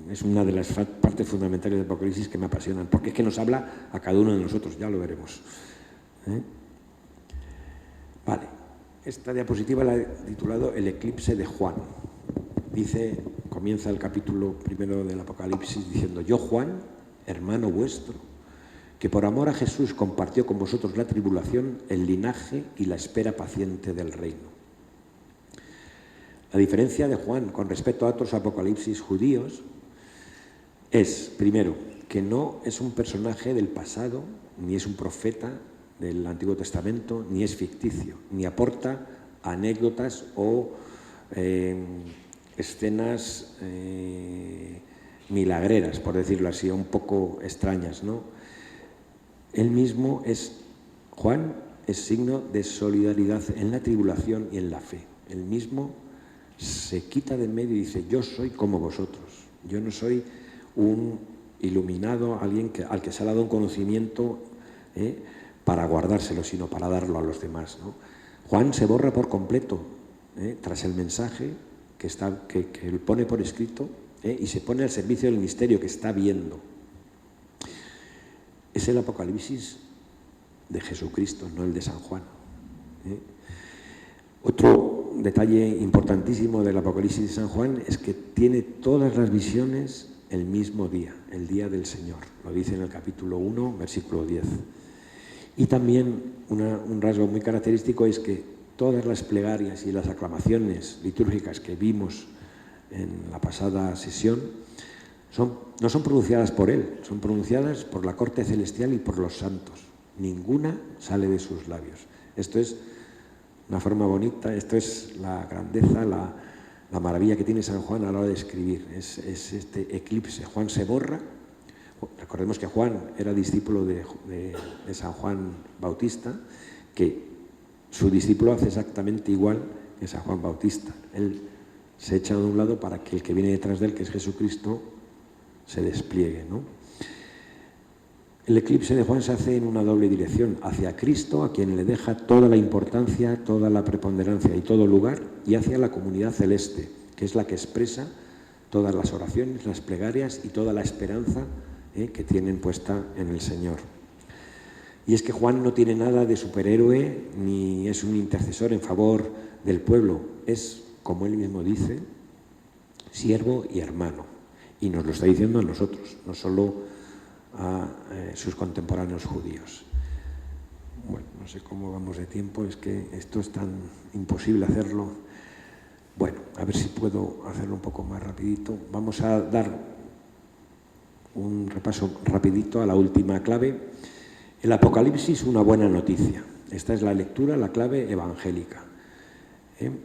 es una de las partes fundamentales del Apocalipsis que me apasionan, porque es que nos habla a cada uno de nosotros, ya lo veremos. Vale, esta diapositiva la he titulado El eclipse de Juan. Comienza el capítulo primero del Apocalipsis diciendo: yo, Juan, hermano vuestro, que por amor a Jesús compartió con vosotros la tribulación, el linaje y la espera paciente del reino. La diferencia de Juan con respecto a otros apocalipsis judíos es, primero, que no es un personaje del pasado, ni es un profeta del Antiguo Testamento, ni es ficticio, ni aporta anécdotas o escenas milagreras, por decirlo así, un poco extrañas, ¿no? Él mismo Juan es signo de solidaridad en la tribulación y en la fe. Él mismo se quita de en medio y dice: yo soy como vosotros, yo no soy un iluminado, alguien al que se ha dado un conocimiento para guardárselo, sino para darlo a los demás, ¿no? Juan se borra por completo tras el mensaje que él pone por escrito y se pone al servicio del misterio que está viendo. Es el Apocalipsis de Jesucristo, no el de San Juan. Otro detalle importantísimo del Apocalipsis de San Juan es que tiene todas las visiones el mismo día, el día del Señor. Lo dice en el capítulo 1, versículo 10. Y también un rasgo muy característico es que todas las plegarias y las aclamaciones litúrgicas que vimos en la pasada sesión no son pronunciadas por él, son pronunciadas por la corte celestial y por los santos. Ninguna sale de sus labios. Esto es una forma bonita, esto es la grandeza, la maravilla que tiene San Juan a la hora de escribir. Es este eclipse. Juan se borra. Recordemos que Juan era discípulo de San Juan Bautista, que su discípulo hace exactamente igual que San Juan Bautista. Él se echa de un lado para que el que viene detrás de él, que es Jesucristo, se despliegue, ¿no? El eclipse de Juan se hace en una doble dirección: hacia Cristo, a quien le deja toda la importancia, toda la preponderancia y todo lugar, y hacia la comunidad celeste, que es la que expresa todas las oraciones, las plegarias y toda la esperanza que tienen puesta en el Señor. Y es que Juan no tiene nada de superhéroe ni es un intercesor en favor del pueblo. Es, como él mismo dice, siervo y hermano. Y nos lo está diciendo a nosotros, no solo a sus contemporáneos judíos. Bueno, no sé cómo vamos de tiempo, es que esto es tan imposible hacerlo. Bueno, a ver si puedo hacerlo un poco más rapidito. Vamos a dar un repaso rapidito a la última clave. El Apocalipsis, una buena noticia. Esta es la lectura, la clave evangélica.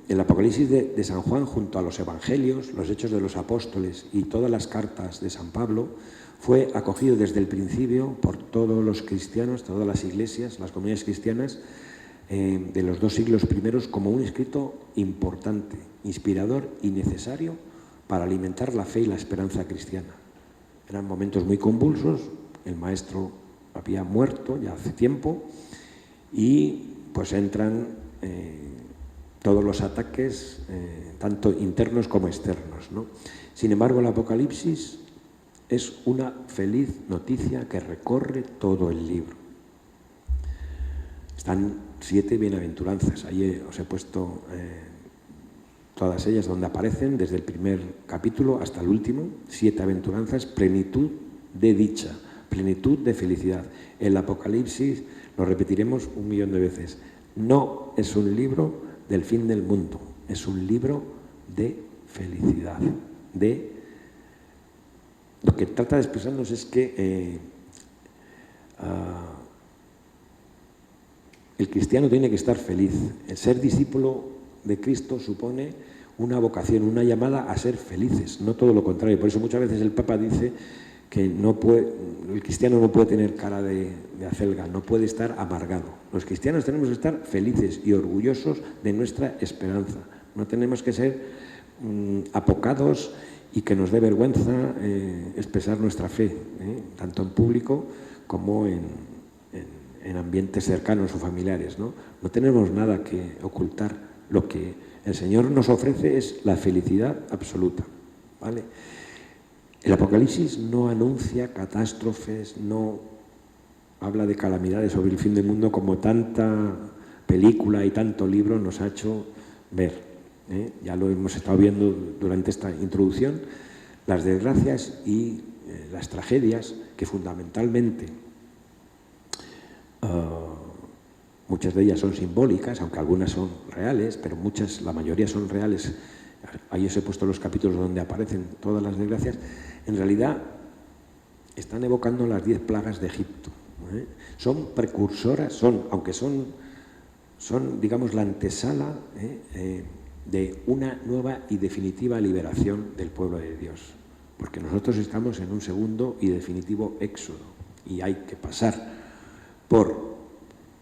El Apocalipsis de San Juan, junto a los Evangelios, los Hechos de los Apóstoles y todas las cartas de San Pablo, fue acogido desde el principio por todos los cristianos, todas las iglesias, las comunidades cristianas de los 2 siglos primeros como un escrito importante, inspirador y necesario para alimentar la fe y la esperanza cristiana. Eran momentos muy convulsos, el maestro había muerto ya hace tiempo y pues entran todos los ataques, tanto internos como externos, ¿no? Sin embargo, el Apocalipsis es una feliz noticia que recorre todo el libro. Están 7 bienaventuranzas, ahí os he puesto todas ellas donde aparecen, desde el primer capítulo hasta el último, 7 aventuranzas, plenitud de dicha, plenitud de felicidad. El Apocalipsis, lo repetiremos 1.000.000 de veces, no es un libro del fin del mundo, es un libro de felicidad. Lo que trata de expresarnos es que el cristiano tiene que estar feliz. El ser discípulo de Cristo supone una vocación, una llamada a ser felices, no todo lo contrario. Por eso muchas veces el Papa dice que el cristiano no puede tener cara de acelga, no puede estar amargado. Los cristianos tenemos que estar felices y orgullosos de nuestra esperanza. No tenemos que ser apocados y que nos dé vergüenza expresar nuestra fe, tanto en público como en ambientes cercanos o familiares, ¿no? No tenemos nada que ocultar. Lo que el Señor nos ofrece es la felicidad absoluta, ¿vale? El Apocalipsis no anuncia catástrofes, no habla de calamidades sobre el fin del mundo como tanta película y tanto libro nos ha hecho ver. Ya lo hemos estado viendo durante esta introducción, las desgracias y las tragedias que fundamentalmente muchas de ellas son simbólicas, aunque algunas son reales, pero la mayoría son reales. Ahí os he puesto los capítulos donde aparecen todas las desgracias. En realidad están evocando las 10 plagas de Egipto. Son precursoras, aunque son, digamos, la antesala de una nueva y definitiva liberación del pueblo de Dios. Porque nosotros estamos en un segundo y definitivo éxodo y hay que pasar por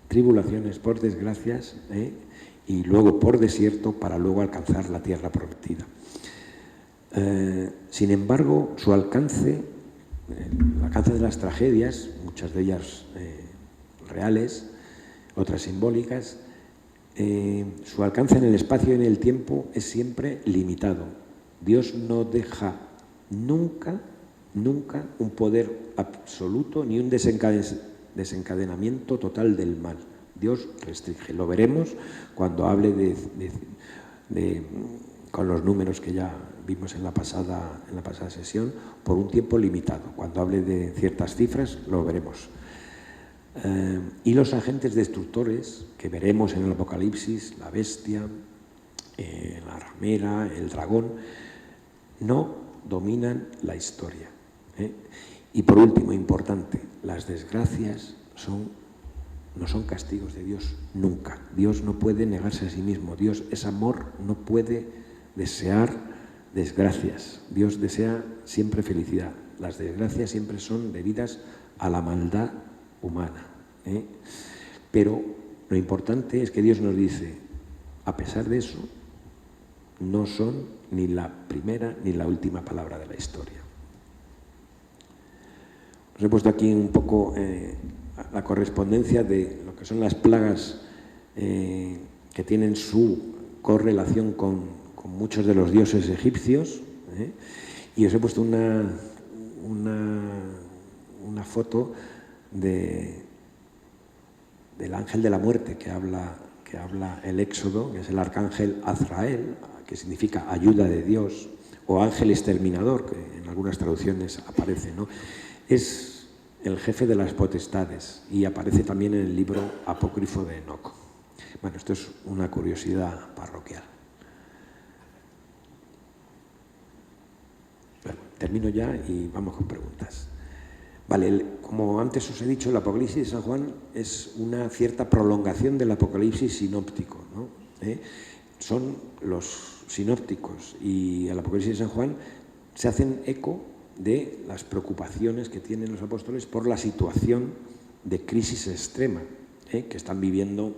tribulaciones, por desgracias, y luego por desierto para luego alcanzar la tierra prometida. Sin embargo, su alcance, el alcance de las tragedias, muchas de ellas reales, otras simbólicas, su alcance en el espacio y en el tiempo es siempre limitado. Dios no deja nunca un poder absoluto ni un desencadenamiento total del mal. Dios restringe. Lo veremos cuando hable con los números que ya vimos en la pasada sesión, por un tiempo limitado. Cuando hable de ciertas cifras, lo veremos. Y los agentes destructores que veremos en el Apocalipsis, la bestia, la ramera, el dragón, no dominan la historia. Y por último, importante, las desgracias no son castigos de Dios, nunca. Dios no puede negarse a sí mismo. Dios es amor, no puede desear desgracias. Dios desea siempre felicidad. Las desgracias siempre son debidas a la maldad humana. Pero lo importante es que Dios nos dice, a pesar de eso, no son ni la primera ni la última palabra de la historia. Os he puesto aquí un poco la correspondencia de lo que son las plagas que tienen su correlación con muchos de los dioses egipcios, y os he puesto una foto del ángel de la muerte que habla el Éxodo, que es el arcángel Azrael, que significa ayuda de Dios, o ángel exterminador, que en algunas traducciones aparece, ¿no? Es el jefe de las potestades y aparece también en el libro apócrifo de Enoc. Bueno, esto es una curiosidad parroquial. Bueno, termino ya y vamos con preguntas. Vale, como antes os he dicho, el Apocalipsis de San Juan es una cierta prolongación del Apocalipsis sinóptico, ¿no? Son los sinópticos y el Apocalipsis de San Juan se hacen eco de las preocupaciones que tienen los apóstoles por la situación de crisis extrema que están viviendo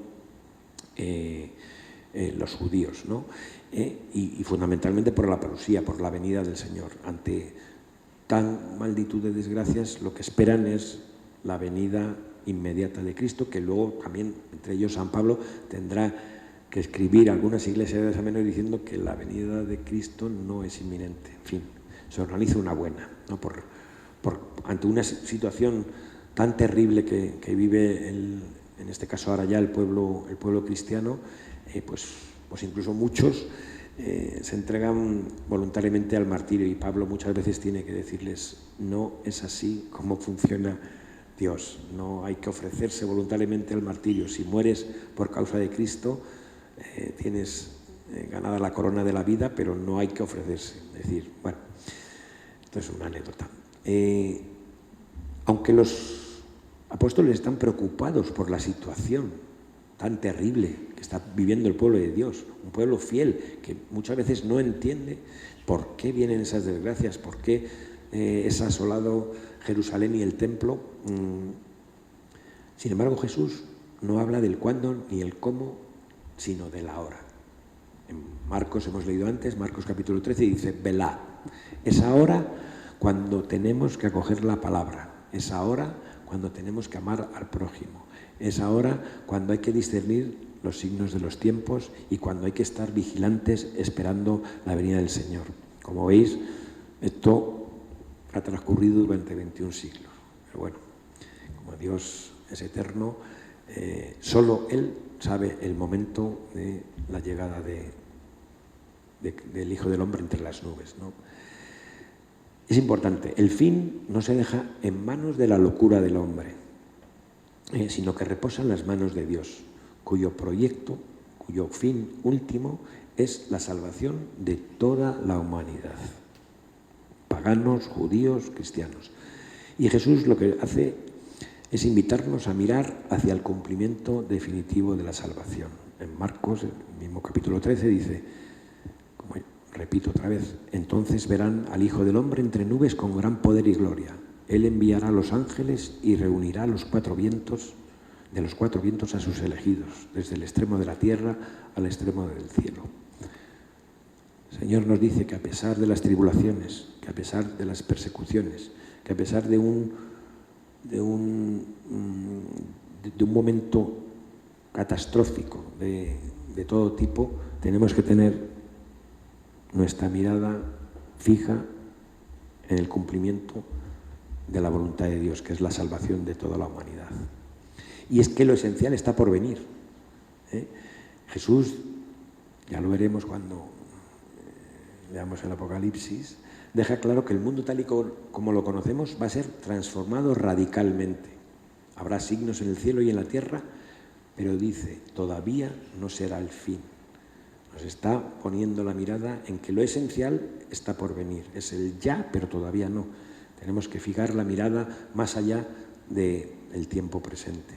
los judíos, ¿no? Y fundamentalmente por la parusía, por la venida del Señor. Ante tan multitud de desgracias, lo que esperan es la venida inmediata de Cristo, que luego también, entre ellos San Pablo, tendrá que escribir a algunas iglesias de Asia Menor diciendo que la venida de Cristo no es inminente. En fin, se organiza una buena, ¿no? Ante una situación tan terrible que vive, en este caso ahora ya el pueblo cristiano, pues incluso muchos se entregan voluntariamente al martirio, y Pablo muchas veces tiene que decirles, no es así como funciona Dios, no hay que ofrecerse voluntariamente al martirio. Si mueres por causa de Cristo, tienes ganada la corona de la vida, pero no hay que ofrecerse. Es decir, bueno, esto es una anécdota. Aunque los apóstoles están preocupados por la situación tan terrible que está viviendo el pueblo de Dios, un pueblo fiel que muchas veces no entiende por qué vienen esas desgracias, por qué es asolado Jerusalén y el templo. Sin embargo, Jesús no habla del cuándo ni el cómo, sino de la hora. En Marcos, hemos leído antes, Marcos capítulo 13, dice, velad. Es ahora cuando tenemos que acoger la palabra, es ahora cuando tenemos que amar al prójimo, es ahora cuando hay que discernir los signos de los tiempos y cuando hay que estar vigilantes esperando la venida del Señor. Como veis, esto ha transcurrido durante 21 siglos. Pero bueno, como Dios es eterno, solo Él sabe el momento de la llegada del Hijo del Hombre entre las nubes, ¿no? Es importante, el fin no se deja en manos de la locura del hombre, sino que reposa en las manos de Dios, cuyo proyecto, cuyo fin último es la salvación de toda la humanidad, paganos, judíos, cristianos. Y Jesús lo que hace es invitarnos a mirar hacia el cumplimiento definitivo de la salvación. En Marcos, el mismo capítulo 13, dice, como repito otra vez, entonces verán al Hijo del Hombre entre nubes con gran poder y gloria. Él enviará a los ángeles y reunirá los 4 vientos, de los 4 vientos a sus elegidos, desde el extremo de la tierra al extremo del cielo. El Señor nos dice que a pesar de las tribulaciones, que a pesar de las persecuciones, que a pesar de un momento catastrófico de todo tipo, tenemos que tener nuestra mirada fija en el cumplimiento de la voluntad de Dios, que es la salvación de toda la humanidad. Y es que lo esencial está por venir. Jesús, ya lo veremos cuando leamos el Apocalipsis, deja claro que el mundo tal y como lo conocemos va a ser transformado radicalmente. Habrá signos en el cielo y en la tierra, pero dice, todavía no será el fin. Nos está poniendo la mirada en que lo esencial está por venir. Es el ya, pero todavía no. Tenemos que fijar la mirada más allá del tiempo presente.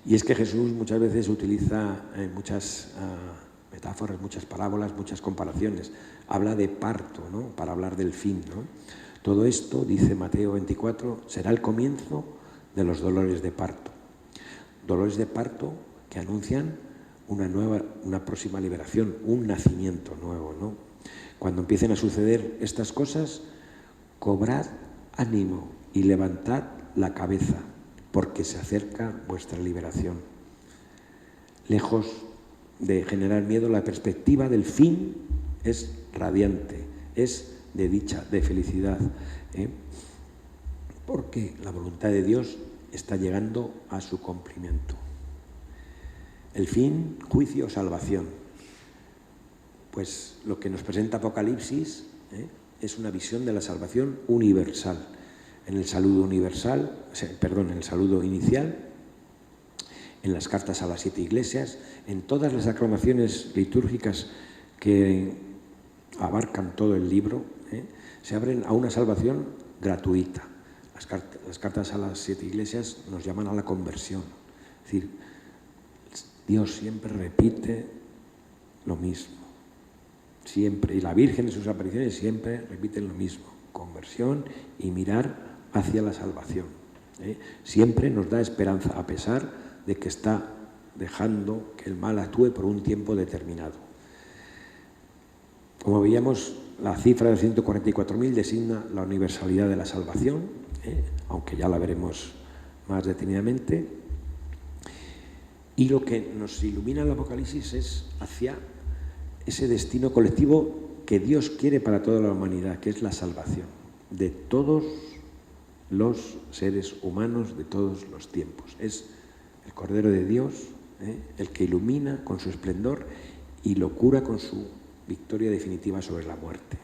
Y es que Jesús muchas veces utiliza muchas metáforas, muchas parábolas, muchas comparaciones. Habla de parto, ¿no?, para hablar del fin, ¿no? Todo esto, dice Mateo 24, será el comienzo de los dolores de parto. Dolores de parto que anuncian una próxima liberación, un nacimiento nuevo, ¿no? Cuando empiecen a suceder estas cosas, cobrad ánimo y levantad la cabeza, porque se acerca vuestra liberación. Lejos de generar miedo, la perspectiva del fin es radiante, es de dicha, de felicidad, porque la voluntad de Dios está llegando a su cumplimiento. El fin, juicio, salvación. Pues lo que nos presenta Apocalipsis es una visión de la salvación universal. En el saludo en el saludo inicial, en las cartas a las 7 iglesias, en todas las aclamaciones litúrgicas que abarcan todo el libro, se abren a una salvación gratuita. Las cartas a las 7 iglesias nos llaman a la conversión. Es decir, Dios siempre repite lo mismo. Siempre. Y la Virgen en sus apariciones siempre repiten lo mismo. Conversión y mirar hacia la salvación. Siempre nos da esperanza, a pesar de que está dejando que el mal actúe por un tiempo determinado. Como veíamos, la cifra de 144.000 designa la universalidad de la salvación, aunque ya la veremos más detenidamente. Y lo que nos ilumina el Apocalipsis es hacia ese destino colectivo que Dios quiere para toda la humanidad, que es la salvación de todos los seres humanos de todos los tiempos. Es el Cordero de Dios, el que ilumina con su esplendor y lo cura con su victoria definitiva sobre la muerte.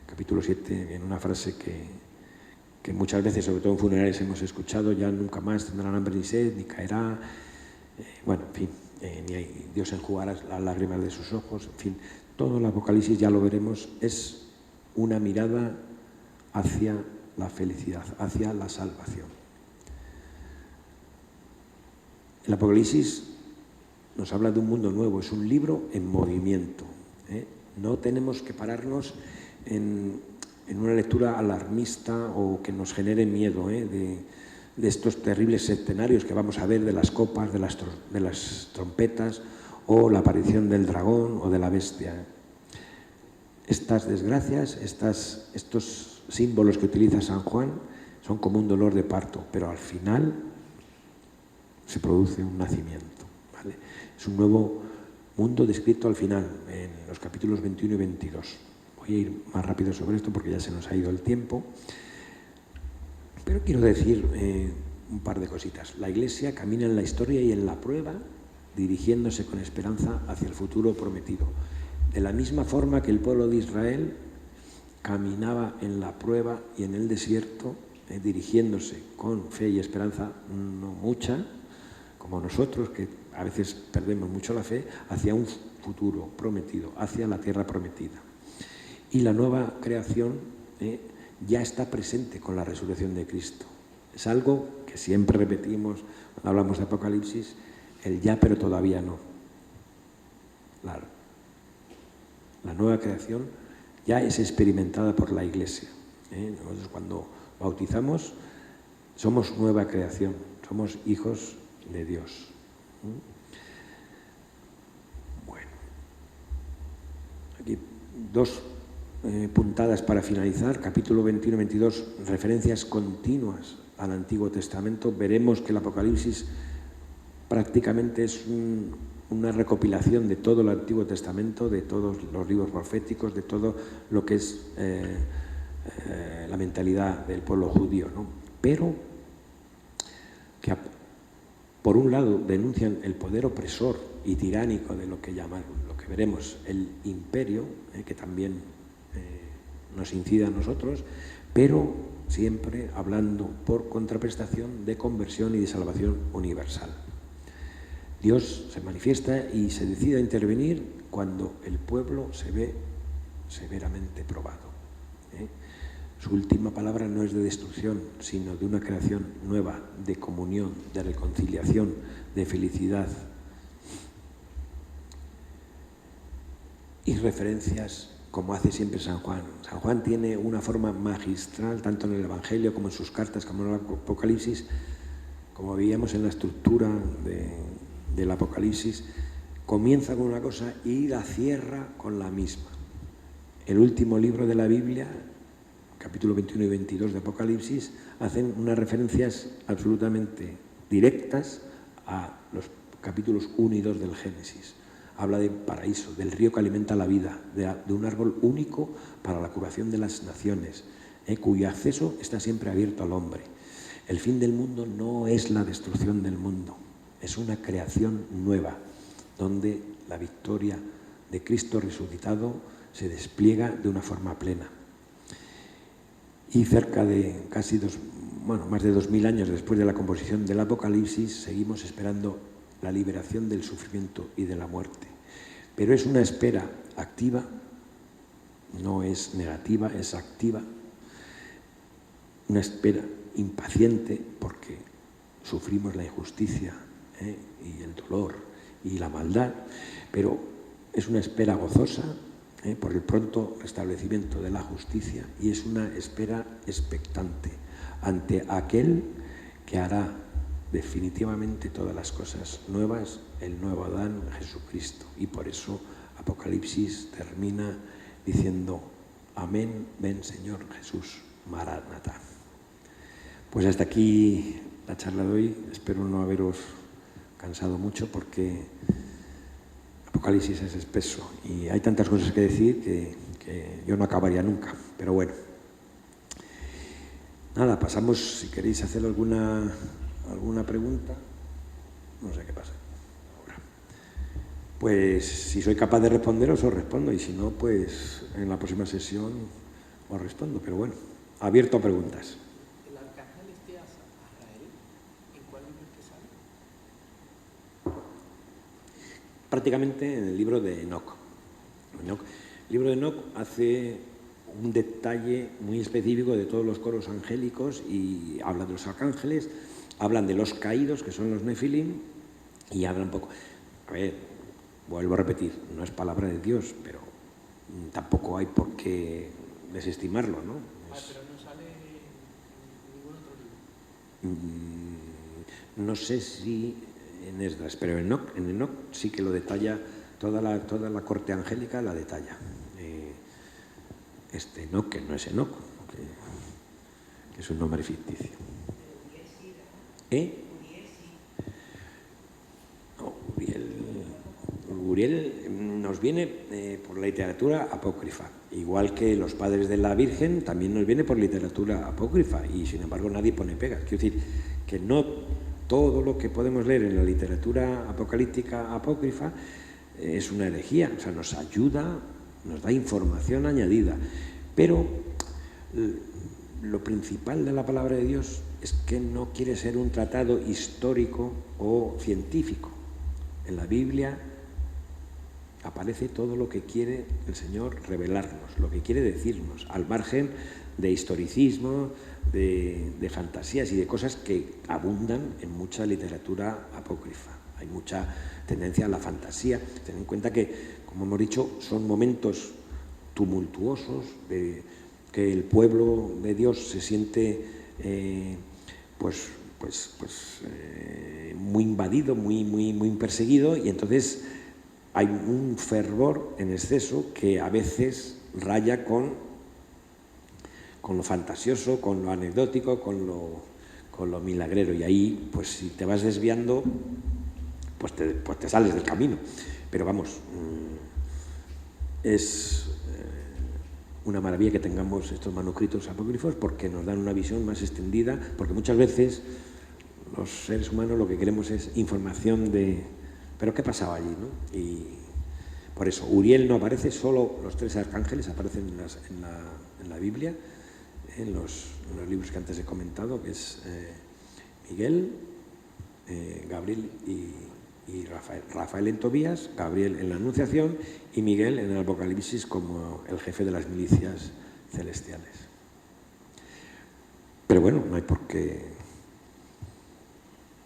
Capítulo 7, en una frase que muchas veces, sobre todo en funerales, hemos escuchado: ya nunca más tendrán hambre ni sed, ni caerá, bueno, en fin, ni Dios enjugará las lágrimas de sus ojos, en fin, todo el Apocalipsis, ya lo veremos, es una mirada hacia la felicidad, hacia la salvación. El Apocalipsis nos habla de un mundo nuevo, es un libro en movimiento. No tenemos que pararnos en en una lectura alarmista o que nos genere miedo de estos terribles escenarios que vamos a ver, de las copas, de las trompetas, o la aparición del dragón o de la bestia. Estas desgracias, estos símbolos que utiliza San Juan son como un dolor de parto, pero al final se produce un nacimiento, ¿vale? Es un nuevo mundo descrito al final, en los capítulos 21 y 22. Voy a ir más rápido sobre esto porque ya se nos ha ido el tiempo, pero quiero decir un par de cositas. La Iglesia camina en la historia y en la prueba, dirigiéndose con esperanza hacia el futuro prometido. De la misma forma que el pueblo de Israel caminaba en la prueba y en el desierto, dirigiéndose con fe y esperanza, no mucha, como nosotros, que a veces perdemos mucho la fe, hacia un futuro prometido, hacia la tierra prometida. Y la nueva creación ya está presente con la resurrección de Cristo. Es algo que siempre repetimos cuando hablamos de Apocalipsis, el ya pero todavía no. La nueva creación ya es experimentada por la Iglesia. Nosotros cuando bautizamos somos nueva creación, somos hijos de Dios. Bueno, aquí dos puntadas para finalizar. Capítulo 21 y 22, referencias continuas al Antiguo Testamento. Veremos que el Apocalipsis prácticamente es una recopilación de todo el Antiguo Testamento, de todos los libros proféticos, de todo lo que es la mentalidad del pueblo judío, ¿no? Pero que por un lado denuncian el poder opresor y tiránico de lo que llaman, lo que veremos, el imperio, que también nos incide a nosotros, pero siempre hablando por contraprestación de conversión y de salvación universal. Dios se manifiesta y se decide a intervenir cuando el pueblo se ve severamente probado. Su última palabra no es de destrucción, sino de una creación nueva, de comunión, de reconciliación, de felicidad. Y referencias, como hace siempre San Juan. San Juan tiene una forma magistral, tanto en el Evangelio como en sus cartas, como en el Apocalipsis, como veíamos en la estructura del Apocalipsis, comienza con una cosa y la cierra con la misma. El último libro de la Biblia, capítulo 21 y 22 de Apocalipsis, hacen unas referencias absolutamente directas a los capítulos 1 y 2 del Génesis. Habla del paraíso, del río que alimenta la vida, de un árbol único para la curación de las naciones, cuyo acceso está siempre abierto al hombre. El fin del mundo no es la destrucción del mundo, es una creación nueva, donde la victoria de Cristo resucitado se despliega de una forma plena. Y cerca de más de 2000 años después de la composición del Apocalipsis, seguimos esperando la liberación del sufrimiento y de la muerte. Pero es una espera activa, no es negativa, es activa. Una espera impaciente porque sufrimos la injusticia y el dolor y la maldad, pero es una espera gozosa por el pronto restablecimiento de la justicia, y es una espera expectante ante aquel que hará definitivamente todas las cosas nuevas, el nuevo Adán, Jesucristo. Y por eso Apocalipsis termina diciendo: amén, ven Señor Jesús, Maranatá. Pues hasta aquí la charla de hoy. Espero no haberos cansado mucho porque Apocalipsis es espeso y hay tantas cosas que decir que yo no acabaría nunca, pero bueno. Nada, pasamos, si queréis hacer alguna pregunta. No sé qué pasa ahora. Pues si soy capaz de responderos os respondo, y si no, pues en la próxima sesión os respondo, pero bueno, abierto a preguntas. ¿El arcángel este Azrael, en cuál libro es que sale? Prácticamente en el libro de Enoc. El libro de Enoc hace un detalle muy específico de todos los coros angélicos y habla de los arcángeles, hablan de los caídos, que son los nefilim, y habla un poco... A ver, vuelvo a repetir, no es palabra de Dios, pero tampoco hay por qué desestimarlo, ¿no? Pero no sale en ningún otro libro. No sé si en Esdras, pero en Enoc sí que lo detalla, toda la corte angélica la detalla. Este Enoc, que no es Enoc, que es un nombre ficticio. No, Uriel nos viene por la literatura apócrifa, igual que los padres de la Virgen también nos viene por literatura apócrifa, y sin embargo nadie pone pegas. Quiero decir que no todo lo que podemos leer en la literatura apocalíptica apócrifa es una herejía, o sea, nos ayuda, nos da información añadida, pero lo principal de la palabra de Dios es que no quiere ser un tratado histórico o científico. En la Biblia aparece todo lo que quiere el Señor revelarnos, lo que quiere decirnos, al margen de historicismo, de fantasías y de cosas que abundan en mucha literatura apócrifa. Hay mucha tendencia a la fantasía. Ten en cuenta que, como hemos dicho, son momentos tumultuosos, que el pueblo de Dios se siente muy invadido, muy perseguido, y entonces hay un fervor en exceso que a veces raya con lo fantasioso, con lo anecdótico, con lo milagrero, y ahí, pues si te vas desviando, pues te sales del camino. Pero vamos, es una maravilla que tengamos estos manuscritos apócrifos, porque nos dan una visión más extendida, porque muchas veces los seres humanos lo que queremos es información de ¿pero qué pasaba allí?, ¿no? Y por eso Uriel no aparece, solo los 3 arcángeles aparecen en la Biblia, en los libros que antes he comentado, que es Miguel, Gabriel y Rafael. Rafael en Tobías, Gabriel en la Anunciación y Miguel en el Apocalipsis como el jefe de las milicias celestiales. Pero bueno, no hay por qué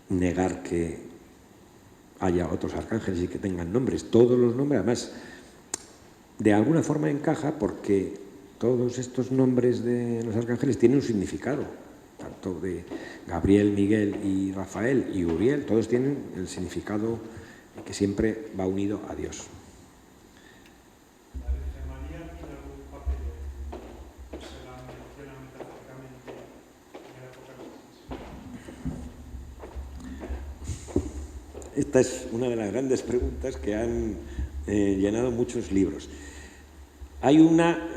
negar que haya otros arcángeles y que tengan nombres. Todos los nombres, además, de alguna forma encaja, porque todos estos nombres de los arcángeles tienen un significado. Tanto de Gabriel, Miguel y Rafael y Uriel, todos tienen el significado que siempre va unido a Dios. ¿La Virgen María tiene algún papel? ¿Se la menciona metafóricamente en el Apocalipsis? Esta es una de las grandes preguntas que han llenado muchos libros. Hay una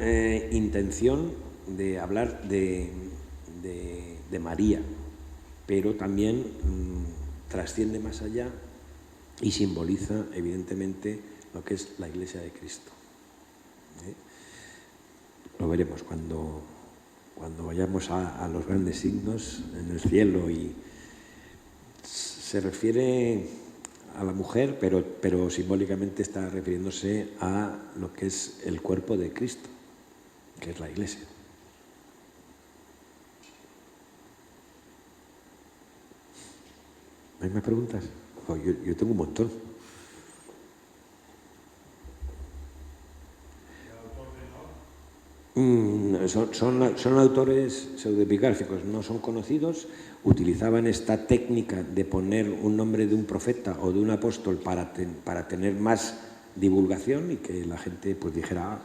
intención de hablar de María, pero también trasciende más allá y simboliza evidentemente lo que es la Iglesia de Cristo. Lo veremos cuando vayamos a los grandes signos en el cielo, y se refiere a la mujer, pero simbólicamente está refiriéndose a lo que es el cuerpo de Cristo, que es la Iglesia. ¿Hay más preguntas? Oh, yo tengo un montón. Son autores pseudoepigráficos, no son conocidos. Utilizaban esta técnica de poner un nombre de un profeta o de un apóstol para tener más divulgación y que la gente pues dijera,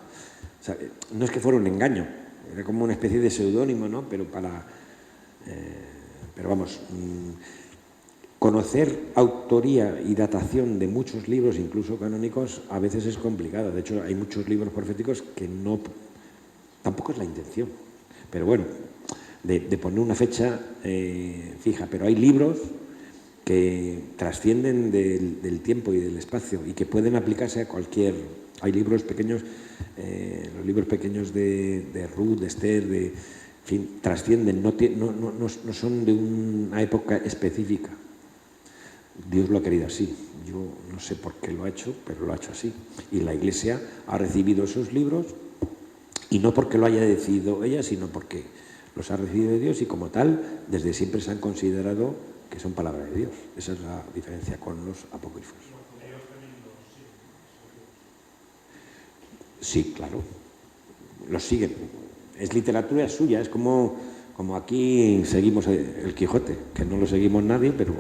o sea, no es que fuera un engaño, era como una especie de seudónimo, ¿no? Pero vamos, conocer autoría y datación de muchos libros, incluso canónicos, a veces es complicado. De hecho, hay muchos libros proféticos que no, tampoco es la intención, pero bueno, de poner una fecha fija. Pero hay libros que trascienden del tiempo y del espacio y que pueden aplicarse a cualquier. Hay libros pequeños, los libros pequeños de Ruth, de Esther, en fin, trascienden, no son de una época específica. Dios lo ha querido así. Yo no sé por qué lo ha hecho, pero lo ha hecho así. Y la Iglesia ha recibido esos libros, y no porque lo haya decidido ella, sino porque los ha recibido de Dios, y como tal, desde siempre se han considerado que son palabra de Dios. Esa es la diferencia con los apócrifos. Sí, claro. Los siguen. es literatura suya, es como aquí seguimos el Quijote, que no lo seguimos nadie, pero...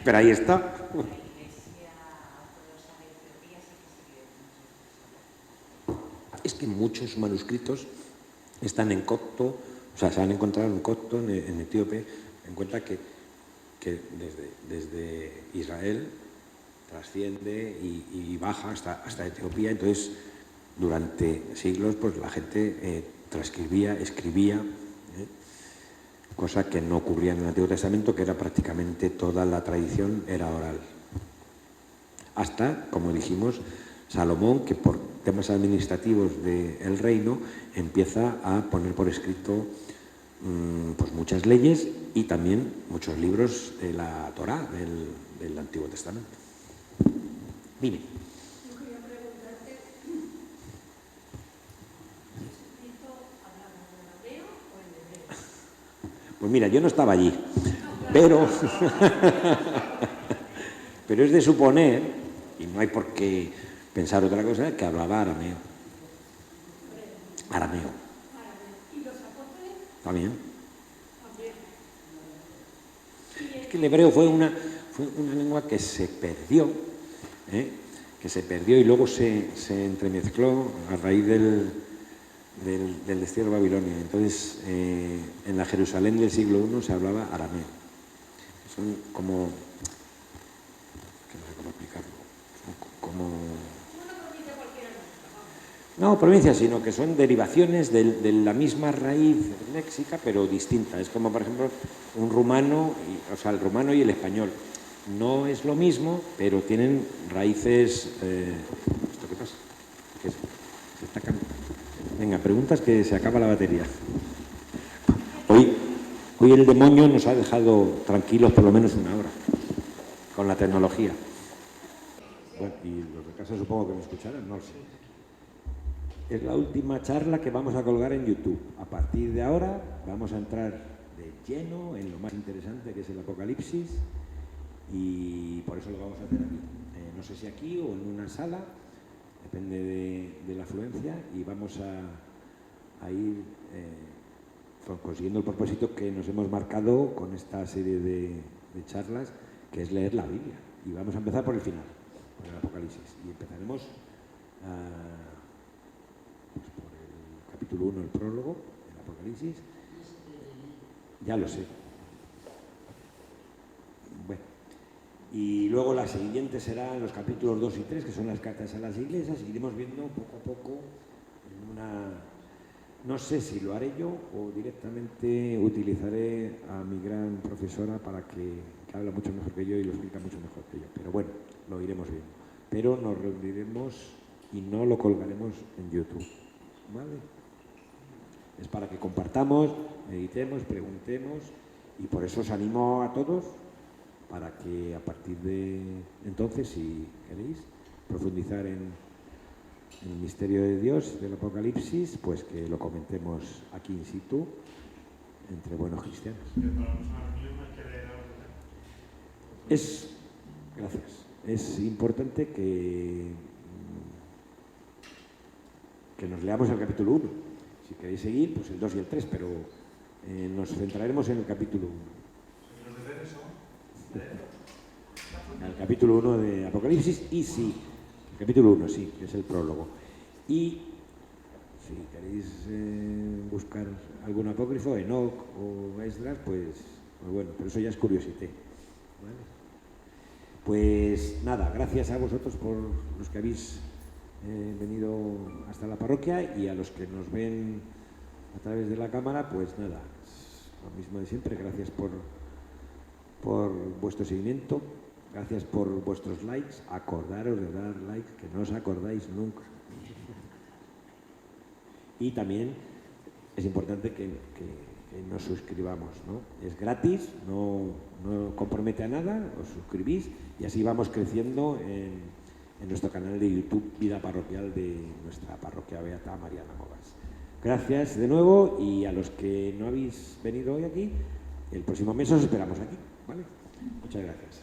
pero ahí está. Es que muchos manuscritos están en copto, o sea, se han encontrado en copto, en etíope, en cuenta que desde Israel trasciende y baja hasta Etiopía. Entonces, durante siglos, pues la gente transcribía, escribía, cosa que no ocurría en el Antiguo Testamento, que era prácticamente toda la tradición era oral. Hasta, como dijimos, Salomón, que por temas administrativos del reino empieza a poner por escrito pues muchas leyes y también muchos libros de la Torá, del Antiguo Testamento. Dime. Yo quería preguntarte, ¿Jesucristo hablaba en arameo o en hebreo? Pues mira, yo no estaba allí, pero es de suponer, y no hay por qué pensar otra cosa, que hablaba arameo. Arameo. ¿Y los apóstoles? También. También. Es que el hebreo fue una lengua que se perdió, y luego se entremezcló a raíz del destierro babilonio. Entonces, en la Jerusalén del siglo I se hablaba arameo. Son como... que no sé cómo explicarlo. Son como... Una provincia cualquiera no. No, provincias, sino que son derivaciones de la misma raíz léxica, pero distinta. Es como, por ejemplo, un rumano, el rumano y el español. No es lo mismo, pero tienen raíces... ¿Esto qué pasa? ¿Qué es? Se está cambiando. Venga, preguntas que se acaba la batería. Hoy el demonio nos ha dejado tranquilos por lo menos una hora con la tecnología. Bueno, y los de casa supongo que me escucharán, no lo sé. Es la última charla que vamos a colgar en YouTube. A partir de ahora vamos a entrar de lleno en lo más interesante, que es el Apocalipsis, y por eso lo vamos a hacer aquí. No sé si aquí o en una sala, depende de la afluencia, y vamos a ir consiguiendo el propósito que nos hemos marcado con esta serie de charlas, que es leer la Biblia. Y vamos a empezar por el final, por el Apocalipsis, y empezaremos pues por el capítulo 1, el prólogo, el Apocalipsis. Ya lo sé. Bueno. Y luego la siguiente serán los capítulos 2 y 3, que son las cartas a las iglesias. Iremos viendo poco a poco no sé si lo haré yo o directamente utilizaré a mi gran profesora para que habla mucho mejor que yo y lo explica mucho mejor que yo. Pero bueno, lo iremos viendo. Pero nos reuniremos y no lo colgaremos en YouTube. ¿Vale? Es para que compartamos, meditemos, preguntemos, y por eso os animo a todos para que a partir de entonces, si queréis profundizar en el misterio de Dios, del Apocalipsis, pues que lo comentemos aquí in situ, entre buenos cristianos. Es importante que nos leamos el capítulo 1. Si queréis seguir, pues el 2 y el 3, pero nos centraremos en el capítulo 1. El capítulo 1 de Apocalipsis, y sí, el capítulo 1, sí, que es el prólogo. Y si queréis buscar algún apócrifo, Enoc o Esdras, pues bueno, pero eso ya es curiosité. ¿Vale? Pues nada, gracias a vosotros por los que habéis venido hasta la parroquia, y a los que nos ven a través de la cámara, pues nada, es lo mismo de siempre. Gracias por vuestro seguimiento. Gracias por vuestros likes. Acordaros de dar likes, que no os acordáis nunca. Y también es importante que nos suscribamos, ¿no? Es gratis, no compromete a nada, os suscribís y así vamos creciendo en nuestro canal de YouTube Vida Parroquial de nuestra parroquia Beata Mariana Movas. Gracias de nuevo, y a los que no habéis venido hoy aquí, el próximo mes os esperamos aquí, ¿vale? Muchas gracias.